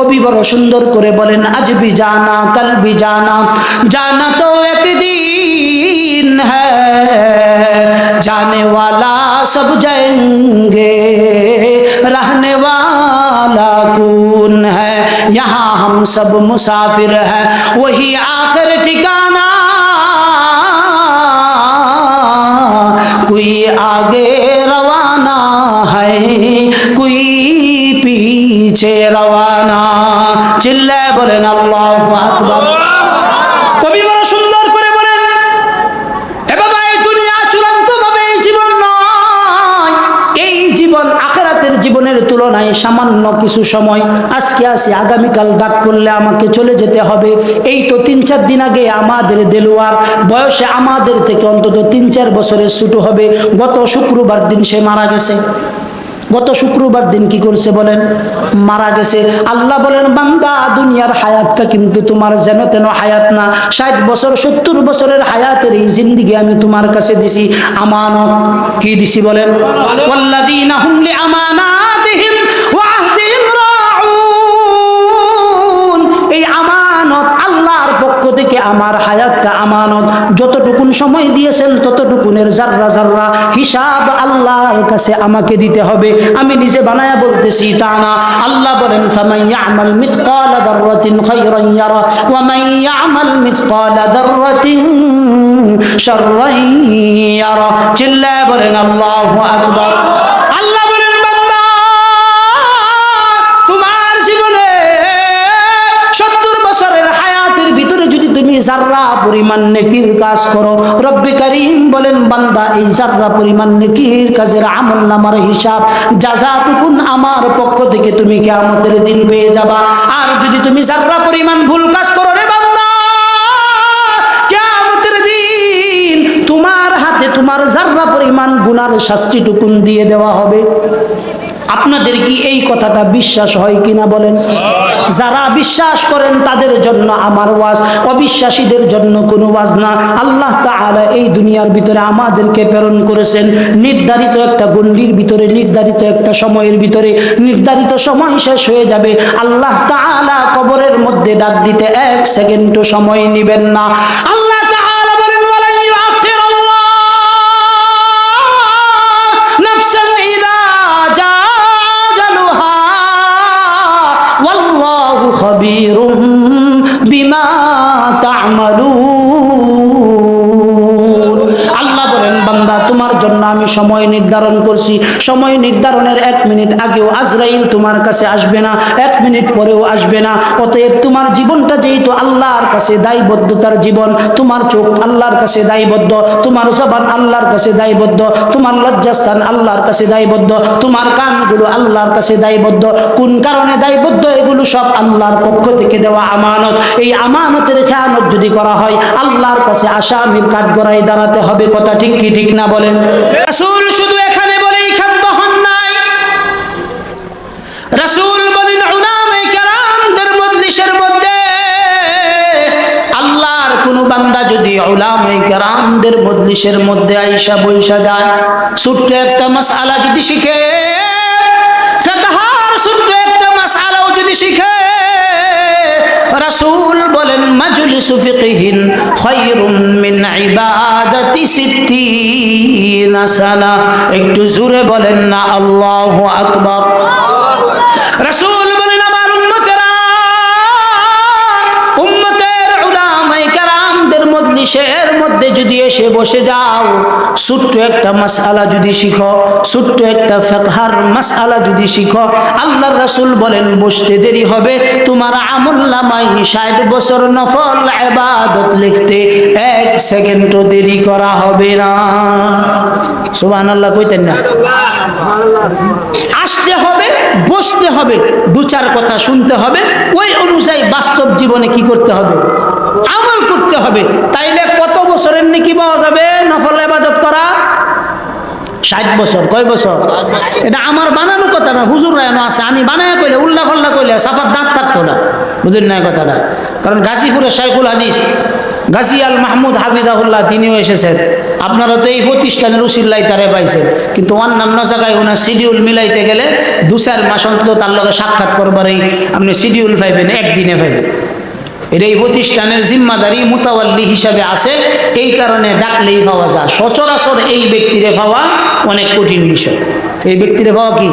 কবি বড় সুন্দর করে বলেন, আজ ভি জানা কাল ভি জানা, জানা তো একদিন হ্যায়, जाने वाला सब जाएंगे, रहने वाला कौन है, यहाँ हम सब मुसाफिर हैं, वही आखिर ठिकाना, कोई आगे रवाना है, कोई पीछे रवाना। चिल्लाए बोलें अल्लाहु अकबर। कवि बड़ा सुंदर करे बोलें, ए बाबा এই দুনিয়া চূড়ান্ত ভাবে এই জীবন নয়, এই জীবন আখিরাতের জীবনের তুলনায় সামান্য কিছু সময়। আজকে আসি, আগামীকাল ডাক পড়লে আমাকে চলে যেতে হবে। এই তো 3-4 দিন আগে আমাদের দেলোয়ার বয়সে আমাদের থেকে অন্তত 3-4 বছরের ছোট হবে। গত শুক্রবার দিন সে মারা গেছে। গত শুক্রবার দিন কি করছে বলেন? মারা গেছে। আল্লাহ বলেন, বান্দা দুনিয়ার হায়াতটা কিন্তু তোমার যেন তেন হায়াত না। 60 বছর 70 বছরের হায়াতের এই জিন্দেগি আমি তোমার কাছে দিছি আমানত। কি দিছি বলেন? ওয়াল্লাযীনা হুম লিআমানাতিহিম ওয়া আহদিহিম রাউন। এই আমানত আল্লাহর পক্ষ থেকে আমার হায়াতটা আমানত। যতটুকুন সময় দিয়েছেন ততটুকুনের জাররা জাররা হিসাব আল্লাহর কাছে আমাকে দিতে হবে। আমি নিজে বানায়া বলতেছি তা না। আল্লাহ বলেন, ফামান ইয়ামাল মিসকালা যাররাতিন খায়রান ইয়ারা ওয়া মান ইয়ামাল মিসকালা যাররাতিন শাররান ইয়ারা। চিল্লায়ে বলেন আল্লাহু আকবার। আল্লাহ বলেন, বান্দা তোমার জীবনে 70 বছরের হায়াতের ভিতরে যদি তুমি জাররা পরিমাণ নেকির কাজ করো, রব্বে কারীম বলেন, বান্দা এই জাররা পরিমাণ নেকির কাজের আমলনামার হিসাব যাযাটুকুন আমার পক্ষ থেকে তুমি কিয়ামতের দিন পেয়ে যাবা। আর যদি তুমি জাররা পরিমাণ ভুল কাজ করো রে বান্দা, কিয়ামতের দিন তোমার হাতে তোমার জাররা পরিমাণ গুনার শাস্তিটুকুন দিয়ে দেওয়া হবে। আপনাদের কি এই কথাটা বিশ্বাস হয় কিনা বলেন? যারা বিশ্বাস করেন তাদের জন্য আমার ওয়াজ, অবিশ্বাসীদের জন্য কোনো ওয়াজ না। আল্লাহ তাআলা এই দুনিয়ার ভিতরে আমাদেরকে প্রেরণ করেছেন নির্ধারিত একটা গণ্ডির ভিতরে, নির্ধারিত একটা সময়ের ভিতরে। নির্ধারিত সময় শেষ হয়ে যাবে, আল্লাহ তাআলা কবরের মধ্যে ডাক দিতে 1 সেকেন্ডও সময় নেবেন না। আল্লাহ তাআলা বলেন, ওয়ালা ইউআখিরুল্লাহ নাফসান ইযা ওয়াল্লাহু খাবীরুম বিমা তা'মালুন। আল্লাহ বলেন, বান্দা তোমার জন্য আমি সময় নির্ধারণ করছি। সময় নির্ধারণের 1 মিনিট আগেও আজরাইল তোমার কাছে আসবে না, 1 মিনিট পরেও আসবে না। অতএব তোমার জীবনটা যেহেতু আল্লাহর কাছে দায়বদ্ধতার জীবন, তোমার চোখ আল্লাহর কাছে দায়বদ্ধ, তোমার জবান আল্লাহর কাছে দায়বদ্ধ, তোমার লজ্জাস্থান আল্লাহর কাছে দায়বদ্ধ, তোমার কানগুলো আল্লাহর কাছে দায়বদ্ধ। কোন কারণে দায়বদ্ধ? এগুলো সব আল্লাহর পক্ষ থেকে দেওয়া আমানত। এই আমানতের খেয়ানত যদি করা হয়, আল্লাহর কাছে আসামির কাঠগড়ায় দাঁড়াতে হবে। কথা ঠিক কি ঠিক না বলেন? রাসূল শুধু এখানে বলেই ক্ষান্ত হন নাই। রাসূল বলেন, উলামায়ে কেরামদের মজলিসের মধ্যে আল্লাহর কোন বান্দা যদি উলামায়ে কেরামদের মজলিসের মধ্যে আইসা বইসা যায়, ছোট্ট একটা মাসআলা যদি শিখে, ফিকহার ছোট্ট একটা মাসআলাও যদি শিখে, রাসূল বলেন, মাজলিসু ফিকহিন খায়রুম মিন ইবাদাতি 60 সানা। একটু জোরে বলেন না আল্লাহু আকবার। রাসূল বলেন, আমার উম্মতের উলামায়ে কেরামদের মজলিসের মধ্যে যদি এসে বসে যাও, ছোট্ট একটা মাসআলা যদি শিখো, ছোট্ট একটা ফিকহার মাসআলা যদি শিখো, আল্লাহর রাসূল বলেন, বসতে দেরি হবে, তোমার আমলনামায় 60 বছর নফল ইবাদত লিখতে 1 সেকেন্ডও দেরি করা হবে না। সুবহানাল্লাহ কইতেন না? আসতে হবে, বসতে হবে, 2-4 কথা শুনতে হবে, ওই অনুযায়ী বাস্তব জীবনে কি করতে হবে? আমল করতে হবে। তাইলে কত বছরের নেকি পাওয়া যাবে নফল ইবাদত করা? 60 বছর। কয় বছর? এটা আমার বানানো কথা না, হুজুররা এনে আছে। আমি বানায়া কইলে, উল্লা পাল্লা কইলে সাফার দাঁত কাটতো না। বুঝলেন না কথাটা? কারণ গাজীপুরের শাইখুল হাদিস গাজী আল মাহমুদ হাফিজাহুল্লাহ তিনিও এসেছেন। আপনারা তো এই প্রতিষ্ঠানের উসিল্লাই তারে পাইছেন, কিন্তু অন্যান্য জায়গায় ওনার শিডিউল মিলাইতে গেলে 2-4 মাস অন্তত তার লগে সাক্ষাৎ করবারই আপনি শিডিউল পাইবেন, একদিনে পাইবেন। এটা এই প্রতিষ্ঠানের জিম্মাদারি মুতাওয়াল্লি হিসাবে আছে, এই কারণে ডাকলেই পাওয়া যায়। সচরাচর এই ব্যক্তিরে পাওয়া অনেক কঠিন বিষয়। এই ব্যক্তিরে পাওয়া কি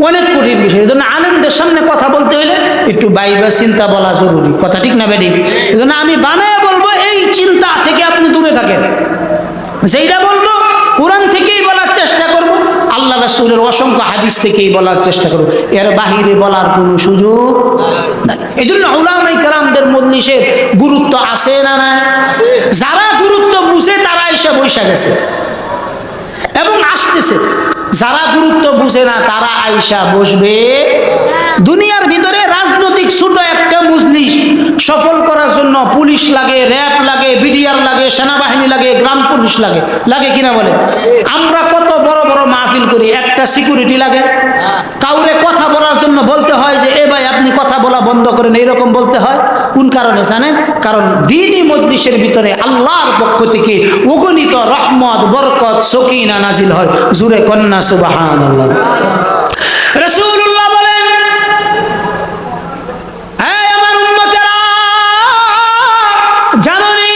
অনেক কঠিন বিষয়। এই জন্য আলেমদের সামনে কথা বলতে হইলে একটু বাইবা চিন্তা বলা জরুরি, কথা ঠিক না বেঠিক? এই জন্য আমি বানায় বলবো, এই চিন্তা থেকে আপনি দূরে থাকেন। যেইটা বলবো কোরআন থেকেই বলার চেষ্টা করব, আল্লাহ রাসূলের অসংখ্য হাদিস থেকেই বলার চেষ্টা করব, এর বাহিরে বলার কোনো সুযোগ নাই। এই জন্য উলামায়ে কেরামদের মজলিসের গুরুত্ব আছে না না? যারা গুরুত্ব বুঝে তারা এসে বৈশা গেছে এবং আসতেছে, যারা গুরুত্ব বুঝে না তারা আইসা বসবে। দুনিয়ার ভিতরে রাজনৈতিক ছোট একটা মজলিস সফল করার জন্য পুলিশ লাগে, র্যাব লাগে, বিডিআর লাগে, সেনাবাহিনী লাগে, গ্রাম পুলিশ লাগে, লাগে কিনা বলে? আমরা কত বড় বড় মাহফিল করি, একটা সিকিউরিটি লাগে। কাউরে কথা বলার জন্য বলতে হয় যে এ ভাই আপনি কথা বলা বন্ধ করেন, এইরকম বলতে হয়। কোন কারণে জানেন? কারণ দ্বীনি মজলিসের ভিতরে আল্লাহর পক্ষ থেকে অগণিত রহমত, বরকত, সকিনা নাজিল হয়। জুরে কন্যা সুবহানাল্লাহ। রাসূলুল্লাহ বলেন, হে আমার উম্মতেরা, জানোনি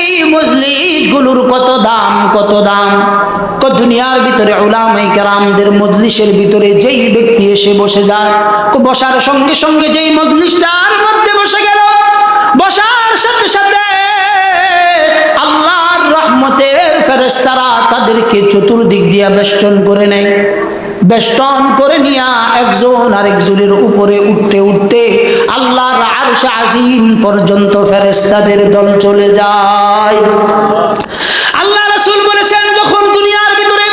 এই মজলিসগুলোর কত দাম, কত দাম? দুনিয়ার ভিতরে উলামায়ে কেরামদের মজলিসের ভিতরে যেই ব্যক্তি এসে বসে যায়, বসার সঙ্গে সঙ্গে যেই মজলিসটার মধ্যে বসে গেল, বসার সাথে সাথে আল্লাহর রহমতের ফেরেশতারা তাদেরকে চতুর্দিক দিয়ে বেষ্টন করে নেয়। বেষ্টন করে নিয়া একজন আরেকজনের উপরে উঠতে উঠতে আল্লাহর আরশ আজিম পর্যন্ত ফেরেশতাদের দল চলে যায়। আল্লাহ রাসূল বলেছেন, যখন দুনিয়ার ভিতরে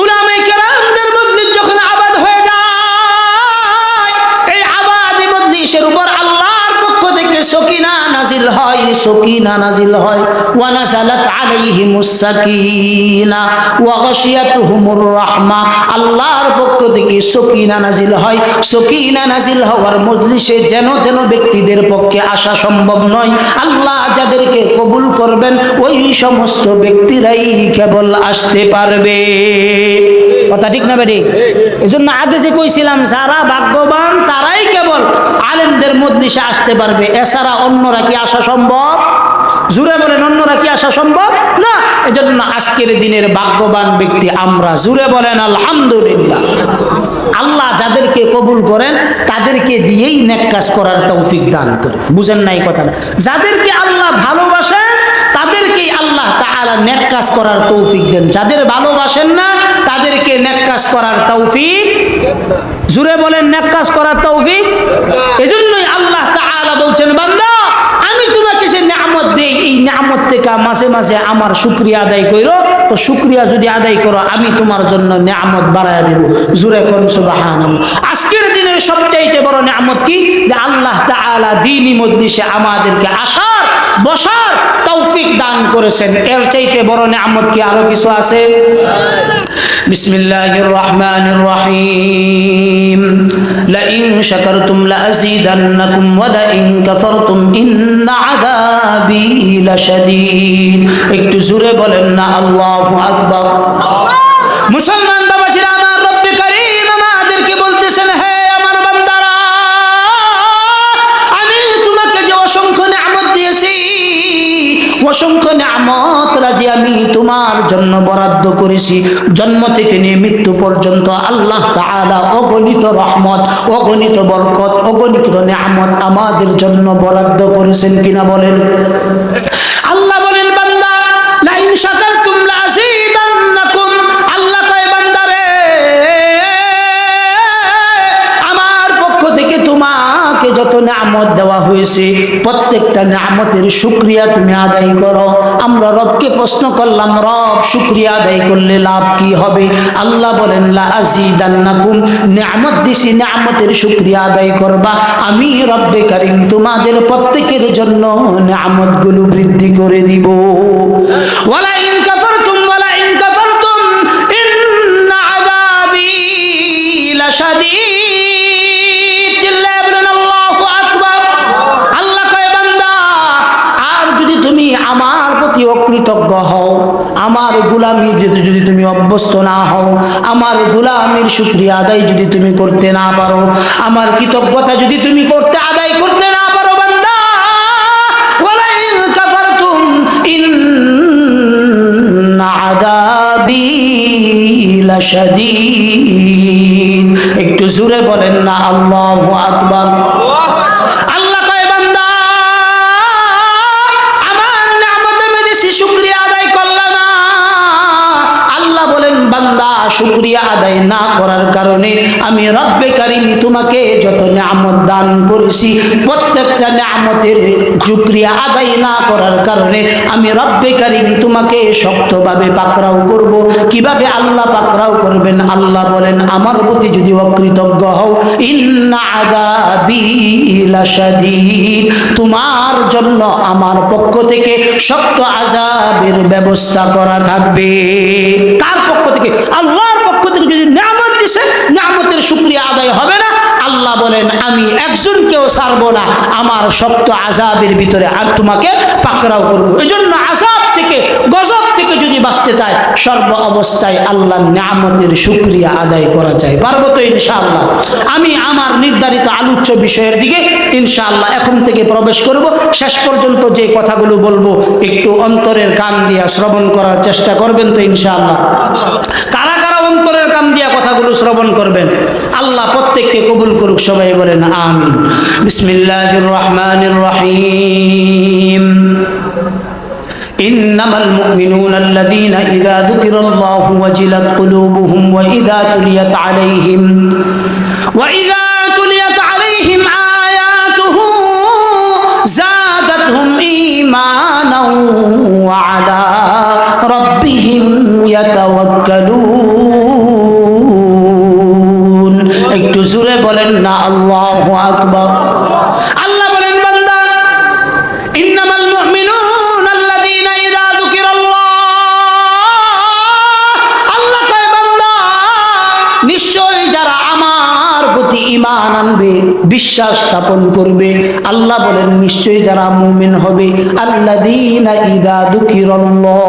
উলামায়ে কেরামদের মজলিস যখন আবাদ হয়ে যায়, এই আবাদি মজলিসের উপর আল্লাহর পক্ষ থেকে সকিনা নাজিল হয়, সকিনা নাজিল হয়। ওয়া নাযালাত আলাইহিমুস সাকিনা ওয়া গাশিয়াতুহুমুর রাহমা, আল্লাহর পক্ষ থেকে সকিনা নাজিল হয়। সকিনা নাজিল হওয়ার মজলিসে যেন তেন ব্যক্তিদের পক্ষে আসা সম্ভব নয়। আল্লাহ যাদেরকে কবুল করবেন ওই সমস্ত ব্যক্তিরাই কেবল আসতে পারবে। কথা ঠিক না বেঠিক? এজন্য আগে যে কইছিলাম, যারা ভাগ্যবান তারাই কেবল আলেমদের মজলিসে আসতে পারবে, এছাড়া অন্যরা কি আসা সম্ভব? জুড়ে বলেন, অন্যরা কি আসা সম্ভব না? এজন্য আজকের দিনের ভাগ্যবান ব্যক্তি আমরা। জুড়ে বলেন আলহামদুলিল্লাহ। আল্লাহ যাদেরকে কবুল করেন তাদেরকে দিয়েই নেক কাজ করার তৌফিক দান করেন। বুঝেন নাই কথা? যাদেরকে আল্লাহ ভালোবাসেন তাদেরকেই আল্লাহ তাআলা নেক কাজ করার তৌফিক দেন। যাদের ভালোবাসেন না তাদেরকে নেক কাজ করার তৌফিক, জুড়ে বলেন নেক কাজ করার তৌফিক। এজন্যই আল্লাহ তাআলা বলছেন, বান্দা আমি তোমাকে যে নিয়ামত দেই, এই নিয়ামত থেকে মাঝে মাঝে আমার শুকরিয়া আদায় করো। তো শুকরিয়া যদি আদায় করো আমি তোমার জন্য নিয়ামত বাড়ায়া দেব। জুরে কোন সুবহানাল্লাহ। আজকের দিনের সবচাইতে বড় নিয়ামত কি? যে আল্লাহ তাআলা দ্বীনি মজলিসে আমাদেরকে আসার, বসার তৌফিক দান করেছেন। এর চাইতে বড় নিয়ামত কি আরো কিছু আছে? বিসমিল্লাহির রহমানির রহিম। লাইন শাকারতুম লাযীদান্নাকুম ওয়া লাইন কাফারতুম ইন্না আযাবি লাশাদীদ। একটু জোরে বলেন না আল্লাহু আকবার। মুসলমান বাবাজিরা আমার, রব্বে কারীম আমাদেরকে বলতেছেন, হে আমার বান্দারা, আমি তোমাকে যে অসংখ্য নিয়ামত দিয়েছি, অসংখ্য নিয়ামত রাজি আমি তোমার জন্য বরাদ্দ করেছি। জন্ম থেকে নিয়ে মৃত্যু পর্যন্ত আল্লাহ তাআলা অগণিত রহমত, অগণিত বরকত, অগণিত নিয়ামত আমাদের জন্য বরাদ্দ করেছেন কিনা বলেন? আল্লাহ বলেন, বান্দা লাইন শাকারতুম লাযীদান্নাকুম। আল্লাহ কয়, বান্দারে আমার পক্ষ থেকে তোমাকে যত নিয়ামত দেওয়া হয়েছে প্রত্যেকটা নিয়ামতের শুকরিয়া তুমি আদায় করো। আমরা রবকে প্রশ্ন করলাম, রব শুকরিয়া আদায় করলে লাভ কি হবে? আল্লাহ বলেন, লাযীদান্নাকুম, নিয়ামত দিছি, নিয়ামতের শুকরিয়া আদায় করবা, আমি রব্বে কারীম তোমাদের প্রত্যেকের জন্য নিয়ামতগুলো বৃদ্ধি করে দিব। ওয়ালা ইন কাফারতুম ইন্না আযাবি লাশাদীদ। আমার প্রতি অকৃতজ্ঞ হও, আমার গোলামি যদি তুমি অভ্যস্ত না হও, আমার গোলামির শুকরিয়া আদায় যদি তুমি করতে না পারো, আমার কৃতজ্ঞতা যদি তুমি আদায় করতে না পারো বান্দা, ওয়ালা ইন কাফারতুম ইন্না আযাবি লাশাদীদ। একটু জোরে বলেন না আল্লাহু আকবার। আল্লাহ কয় বান্দা আমার নিয়ামতে মেরেছি শুকরিয়া আদায় করলা না। আল্লাহ বলেন বান্দা শুকরিয়া আদায় না করার কারণে আমি রব্বে কারীম তোমাকে যত নিয়ামত দান করেছি প্রত্যেকটা নিয়ামতের শুকরিয়া আদায় না করার কারণে আমি রব্বে কারীম তোমাকে শক্তভাবে পাকড়াও করব। কিভাবে আল্লাহ পাকড়াও করবেন? আল্লাহ বলেন আমার প্রতি যদি অকৃতজ্ঞ হও, ইন্না আযাবি লাশাদীদ, তোমার জন্য আমার পক্ষ থেকে শক্ত আযাবের ব্যবস্থা করা থাকবে। কার পক্ষ থেকে? আল্লাহর পক্ষ থেকে। যদি নিয়ামত দিছে, নিয়ামতের শুকরিয়া আদায় হবে না, আল্লাহ বলেন আমি একজনকেও ছাড়বো না, আমার শক্ত আযাবের ভিতরে আর তোমাকে পাকড়াও করব। এজন্য আযাব থেকে, গজব থেকে যদি বাঁচতে চায় সর্ব অবস্থায় আল্লাহর নিয়ামতের শুকরিয়া আদায় করা চাই। পারবো তো ইনশাআল্লাহ? আমি আমার নির্ধারিত আলোচ্য বিষয়ের দিকে ইনশাআল্লাহ এখন থেকে প্রবেশ করব। শেষ পর্যন্ত যে কথাগুলো বলবো একটু অন্তরের কান দিয়া শ্রবণ করার চেষ্টা করবেন তো ইনশাআল্লাহ? কারা কারা অন্তরের কান দিয়া কথাগুলো শ্রবণ করবেন? আল্লাহ প্রত্যেককে কবুল করুক। সবাই বলেন আমিন। বিসমিল্লাহির রহমানির রহিম। إنما المؤمنون الذين إذا ذكر الله وجلت قلوبهم وإذا تليت عليهم آياته زادتهم إيمانا وعلى ربهم يتوكلون। একটু জোরে বলেন না আল্লাহু আকবার। আল্লাহ বলেন বান্দা ইন্নামাল মুমিনুন আল্লাযীনা ইযা যুকিরাল্লাহ, আল্লাহ কয় বান্দা নিশ্চয় যারা আমার প্রতি ঈমান আনবে, বিশ্বাস স্থাপন করবে, আল্লাহ বলেন নিশ্চয় যারা মুমিন হবে, আল্লাযীনা ইযা যুকিরাল্লাহ,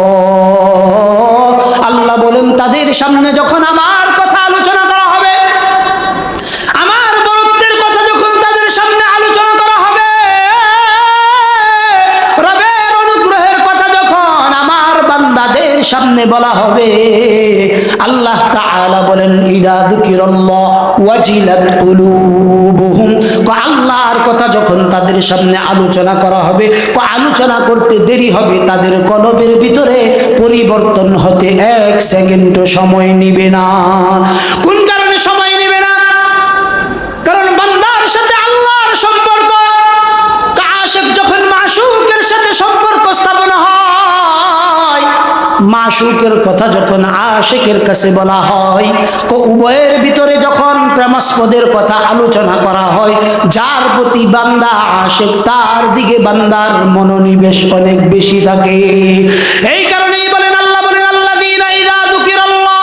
আল্লাহ বলেন তাদের সামনে যখন আমার কথা আলোচনা করা হবে, আমার বরত্বের কথা যখন তাদের সামনে আলোচনা করা হবে, রবের অনুগ্রহের কথা যখন আমার বান্দাদের সামনে বলা হবে, আল্লাহ তাআলা বলেন ইযা যুকিরাল্লাহ ওয়াজিলাত কুলুবুহুম, আল্লাহর কথা যখন তাদের সামনে আলোচনা করা হবে, আলোচনা করতে দেরি হবে, তাদের কলবের ভিতরে পরিবর্তন হতে 1 সেকেন্ডও সময় নিবে না। কোন কারণে সময় নিবে না? কারণ বান্দার সাথে আল্লাহর সম্পর্ক, আশিক যখন মাশুকের সাথে সম্পর্ক স্থাপন হয়, মাশুকের কথা যখন আশিকের কাছে বলা হয়, উভয়ের ভিতরে যখন প্রেমাস্পদের কথা আলোচনা করা হয়, যার প্রতি বান্দা আশিক তার দিকে বান্দার মনোনিবেশ অনেক বেশি থাকে। এই কারণেই বলেন আল্লাহ বলেন আল্লাযীনা ইযা যুকিরাল্লাহ,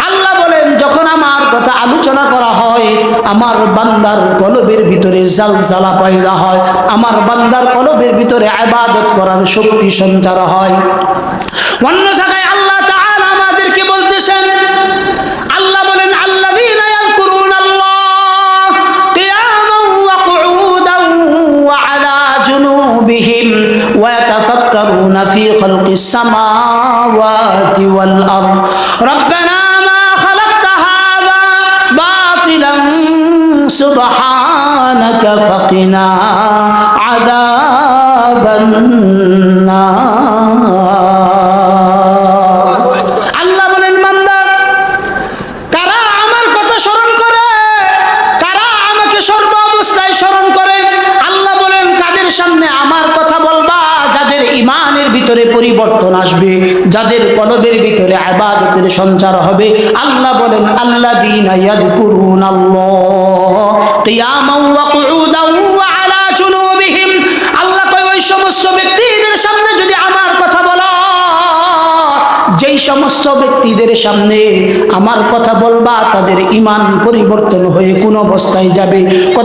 আল্লাহ বলেন যখন আমার কথা আলোচনা করা হয়, আমার বান্দার কলবের ভিতরে জালজালা পয়দা হয়, আমার বান্দার কলবের ভিতরে ইবাদত করার শক্তি সঞ্চার হয়। অন্য জায়গায় আল্লাহ তাআলা আমাদেরকে বলতেছেন, আল্লাহ বলেন আল্লাযীনা ইয়াযকুরুনাল্লাহ কিয়ামান ওয়া কুউদান ওয়া আলা জুনুবিহিম ওয়া ইয়াতাফাক্কারুনা ফি খালকিস সামাওয়াতি ওয়াল আরদ রব্বানা মা খালাকতা হাযা বাতিলান সুবহানাকা ফাকিনা আযাবান নার। আল্লাহ বলেন বান্দা কারা আমার কথা স্মরণ করে, কারা আমাকে সর্ব অবস্থায় স্মরণ করে, আল্লাহ বলেন কাদের সামনে আমার কথা বলবা, যাদের ঈমানের ভিতরে পরিবর্তন আসবে, যাদের কলবের ভিতরে ইবাদতের সঞ্চার হবে। আল্লাহ বলেন আল্লাযীনা ইয়াযকুরুনাল্লাহ কিয়ামান ওয়া কুউদান ওয়া আলা জুনুবিহিম, আল্লাহ কয় ওই সমস্ত ব্যক্তিদের সামনে যদি আমার কথা বলো, যেই সমস্ত ব্যক্তিদের সামনে আমার কথা বলবা তাদের ঈমান পরিবর্তন হয়ে কোন অবস্থায় যাবে,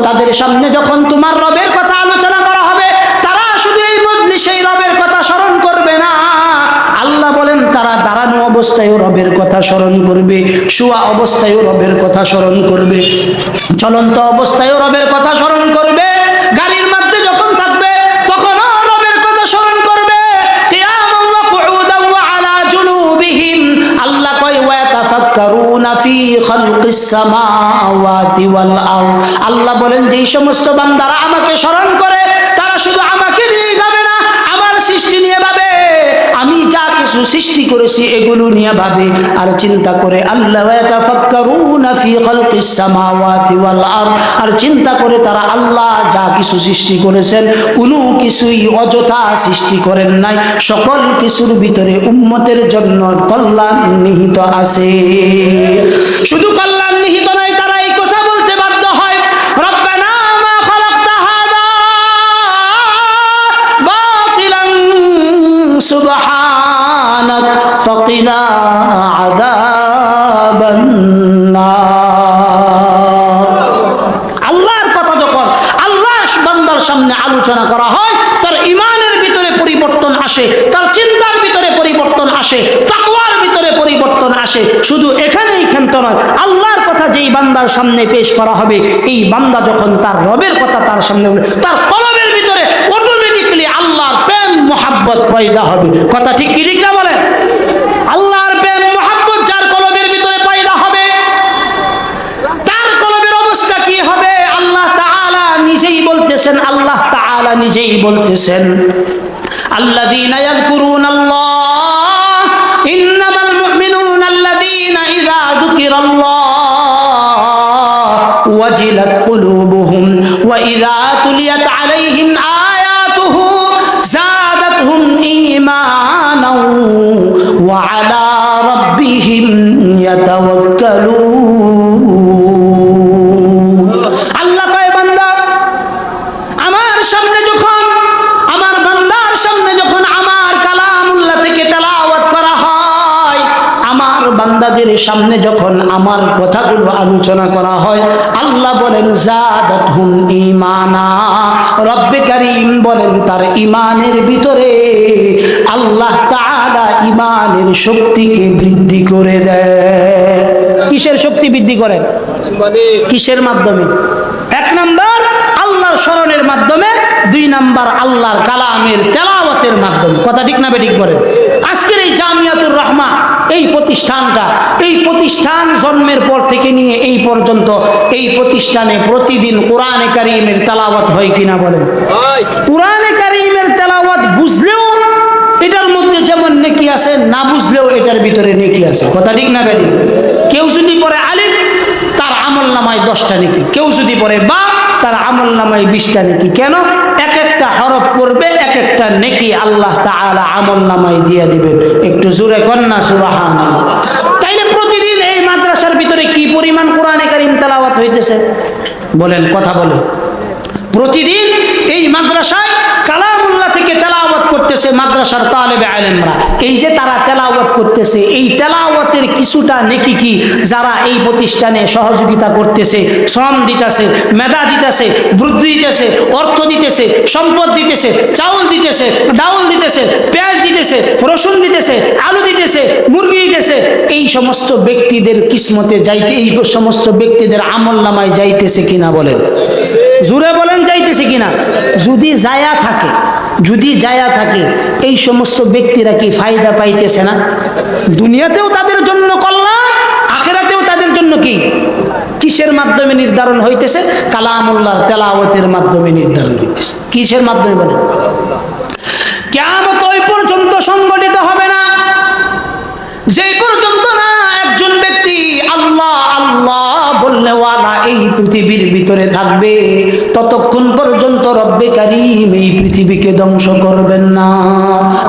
তাদের সামনে যখন তোমার রবের কথা আলোচনা করা হবে, তারা শুধু এই মজলিসে রবের কথা স্মরণ করবে না, অবস্থায়ও রবের কথা স্মরণ করবে, শোয়া অবস্থায়ও রবের কথা স্মরণ করবে, চলন্ত অবস্থায়ও রবের কথা স্মরণ করবে, গাড়ির মধ্যে যখন থাকবে তখনও রবের কথা স্মরণ করবে। কিয়ামান ওয়া কুউদান ওয়া আলা জুনুবিহিম, আল্লাহ কয় ওয়া তাফাক্কারুনা ফি খালকিস সামাওয়াতি ওয়াল আরদ। আল্লাহ বলেন যেই সমস্ত বান্দারা আমাকে স্মরণ করে তারা শুধু আমাকে নিয়েই ভাবে না, আমার সৃষ্টি নিয়ে ভাবে, আমি যা কিছু সৃষ্টি করেছি এগুলো নিয়ে ভাবে আর চিন্তা করে। আল্লাহ ওয়া তাফাক্কারুনা ফি খালকিস সামাওয়াতি ওয়াল আরদ, আর চিন্তা করে তারা আল্লাহ যা কিছু সৃষ্টি করেছেন কোনো কিছুই অযথা সৃষ্টি করেন নাই, সকল কিছুর ভিতরে উম্মতের জন্য কল্যাণ নিহিত আছে। শুধু কল্যাণ নিহিত নয়, তারা এই কথা বলতে বাধ্য হয়, রব্বানা মা খালাকতা হাযা বাতিলান সুবহানাক ফাকিনা আযাবান নার। আল্লাহর কথা যখন আল্লাহ বান্দার সামনে আলোচনা করা হয়, তার ঈমানের ভিতরে পরিবর্তন আসে, তার চিন্তার ভিতরে পরিবর্তন আসে, তাকওয়ার ভিতরে পরিবর্তন আসে। শুধু এখানেই ক্ষান্ত নয়, আল্লাহর কথা যেই বান্দার সামনে পেশ করা হবে, এই বান্দা যখন তার রবের কথা তার সামনে বলে, তার কলবের ভিতরে অটোমেটিক্যালি আল্লাহর প্রেম মোহাব্বত পয়দা হবে। কথা ঠিক কি ঠিক না বলেন? আল্লাহর প্রেম মোহাব্বত যার কলবের ভিতরে পয়দা হবে, তার কলবের অবস্থা কি হবে? আল্লাহ তাআলা নিজেই বলতেছেন, আল্লাহ তাআলা নিজেই বলতেছেন, আল্লাযীনা ইয়াযকুরুনাল্লাহ ইন্নামাল মুমিনুনা আল্লাযীনা ইযা যুকিরাল্লাহ ওয়াজিলাত কুলুবুহুম ওয়া ইযা তুলিয়াত আলাইহিম আয়াতুহু যাদাতহুম ঈমানাও ওয়া আলা রাব্বিহিম ইয়াতাওয়াক্কালুন। আল্লাহ কয় বান্দা, আমার সামনে যখন, আমার বান্দার সামনে যখন আমার কালামুল্লাহ থেকে তেলাওয়াত করা হয়, আমার বান্দাদের সামনে যখন আমার কথাগুলো আলোচনা করা হয়, আল্লাহ বলেন যাদাতহুম ঈমানা, রব্বে কারীম বলেন তার ঈমানের ভিতরে আল্লাহ তাআলা ঈমানের শক্তিকে বৃদ্ধি করে দেয়। কিসের শক্তি বৃদ্ধি করেন? কিসের মাধ্যমে? এক নাম্বার আল্লাহর স্মরণের মাধ্যমে, দুই নাম্বার আল্লাহর কালামের তেলাওয়াতের মাধ্যমে। কথা ঠিক না বেঠিক বলেন? আজকের এই জামিয়াতুর রহমা, এই প্রতিষ্ঠানটা, এই প্রতিষ্ঠান জন্মের পর থেকে নিয়ে এই পর্যন্ত এই প্রতিষ্ঠানে প্রতিদিন কোরআনে কারীমের তেলাওয়াত হয় কিনা বলেন? কোরআনে কারীমের তেলাওয়াত বুঝলেও এটার মধ্যে যেমন নেকি আছে, না বুঝলেও এটার ভিতরে নেকি আছে। কথা ঠিক না বেঠিক? কেউ যদি পড়ে আলিফ, তার আমলনামায় 10টা নেকি, কেউ যদি পড়ে বা, তার আমলনামায় 20টা নেকি। কেন? এক একটা হরফ পড়বে, এক একটা নেকি আল্লাহ তাআলা আমলনামায় দিয়ে দিবেন। একটু জোরে কন্না সুবহানাল্লাহ। তাইলে প্রতিদিন এই মাদ্রাসার ভিতরে কি পরিমাণ কোরআনে কারীম তেলাওয়াত হইতেছে বলেন? কথা বলেন। প্রতিদিন এই মাদ্রাসায় কালামুল্লাহ থেকে তেলাওয়াত করতেছে মাদ্রাসার তালেবে আলেমরা। এই যে তারা তেলাওয়াত করতেছে, এই তেলাওয়াতের কিছুটা নেকি কি যারা এই প্রতিষ্ঠানে সহযোগিতা করতেছে, শ্রম দিতেছে, মেধা দিতেছে, বুদ্ধি দিতেছে, অর্থ দিতেছে, সম্পদ দিতেছে, চাউল দিতেছে, ডাউল দিতেছে, পেঁয়াজ দিতেছে, রসুন দিতেছে, আলু দিতেছে, মুরগি দিতেছে, এই সমস্ত ব্যক্তিদের কিসমতে যাইতে, এই সমস্ত ব্যক্তিদের আমলনামায় যাইতেছে কিনা বলেন? জোরে বলেন, যাইতেছে কিনা? যদি যায়া থাকে, যদি যায়া থাকে, এই সমস্ত ব্যক্তিরা কি ফায়দা পাইতেছে না? দুনিয়াতেও তাদের জন্য কল্যাণ, আখিরাতেও তাদের জন্য কি? কিসের মাধ্যমে নির্ধারণ হইতেছে? কালামুল্লাহর তেলাওয়াতের মাধ্যমে নির্ধারণ হইতেছে। কিসের মাধ্যমে বলেন? কিয়ামত ওই পর্যন্ত সংগঠিত হবে না যেই পর্যন্ত না একজন ব্যক্তি আল্লাহ আল্লাহ বললে ওয়ালা এই পৃথিবীর ভিতরে থাকবে, ততক্ষণ পর্যন্ত রব্বে কারীম এই পৃথিবীকে ধ্বংস করবেন না।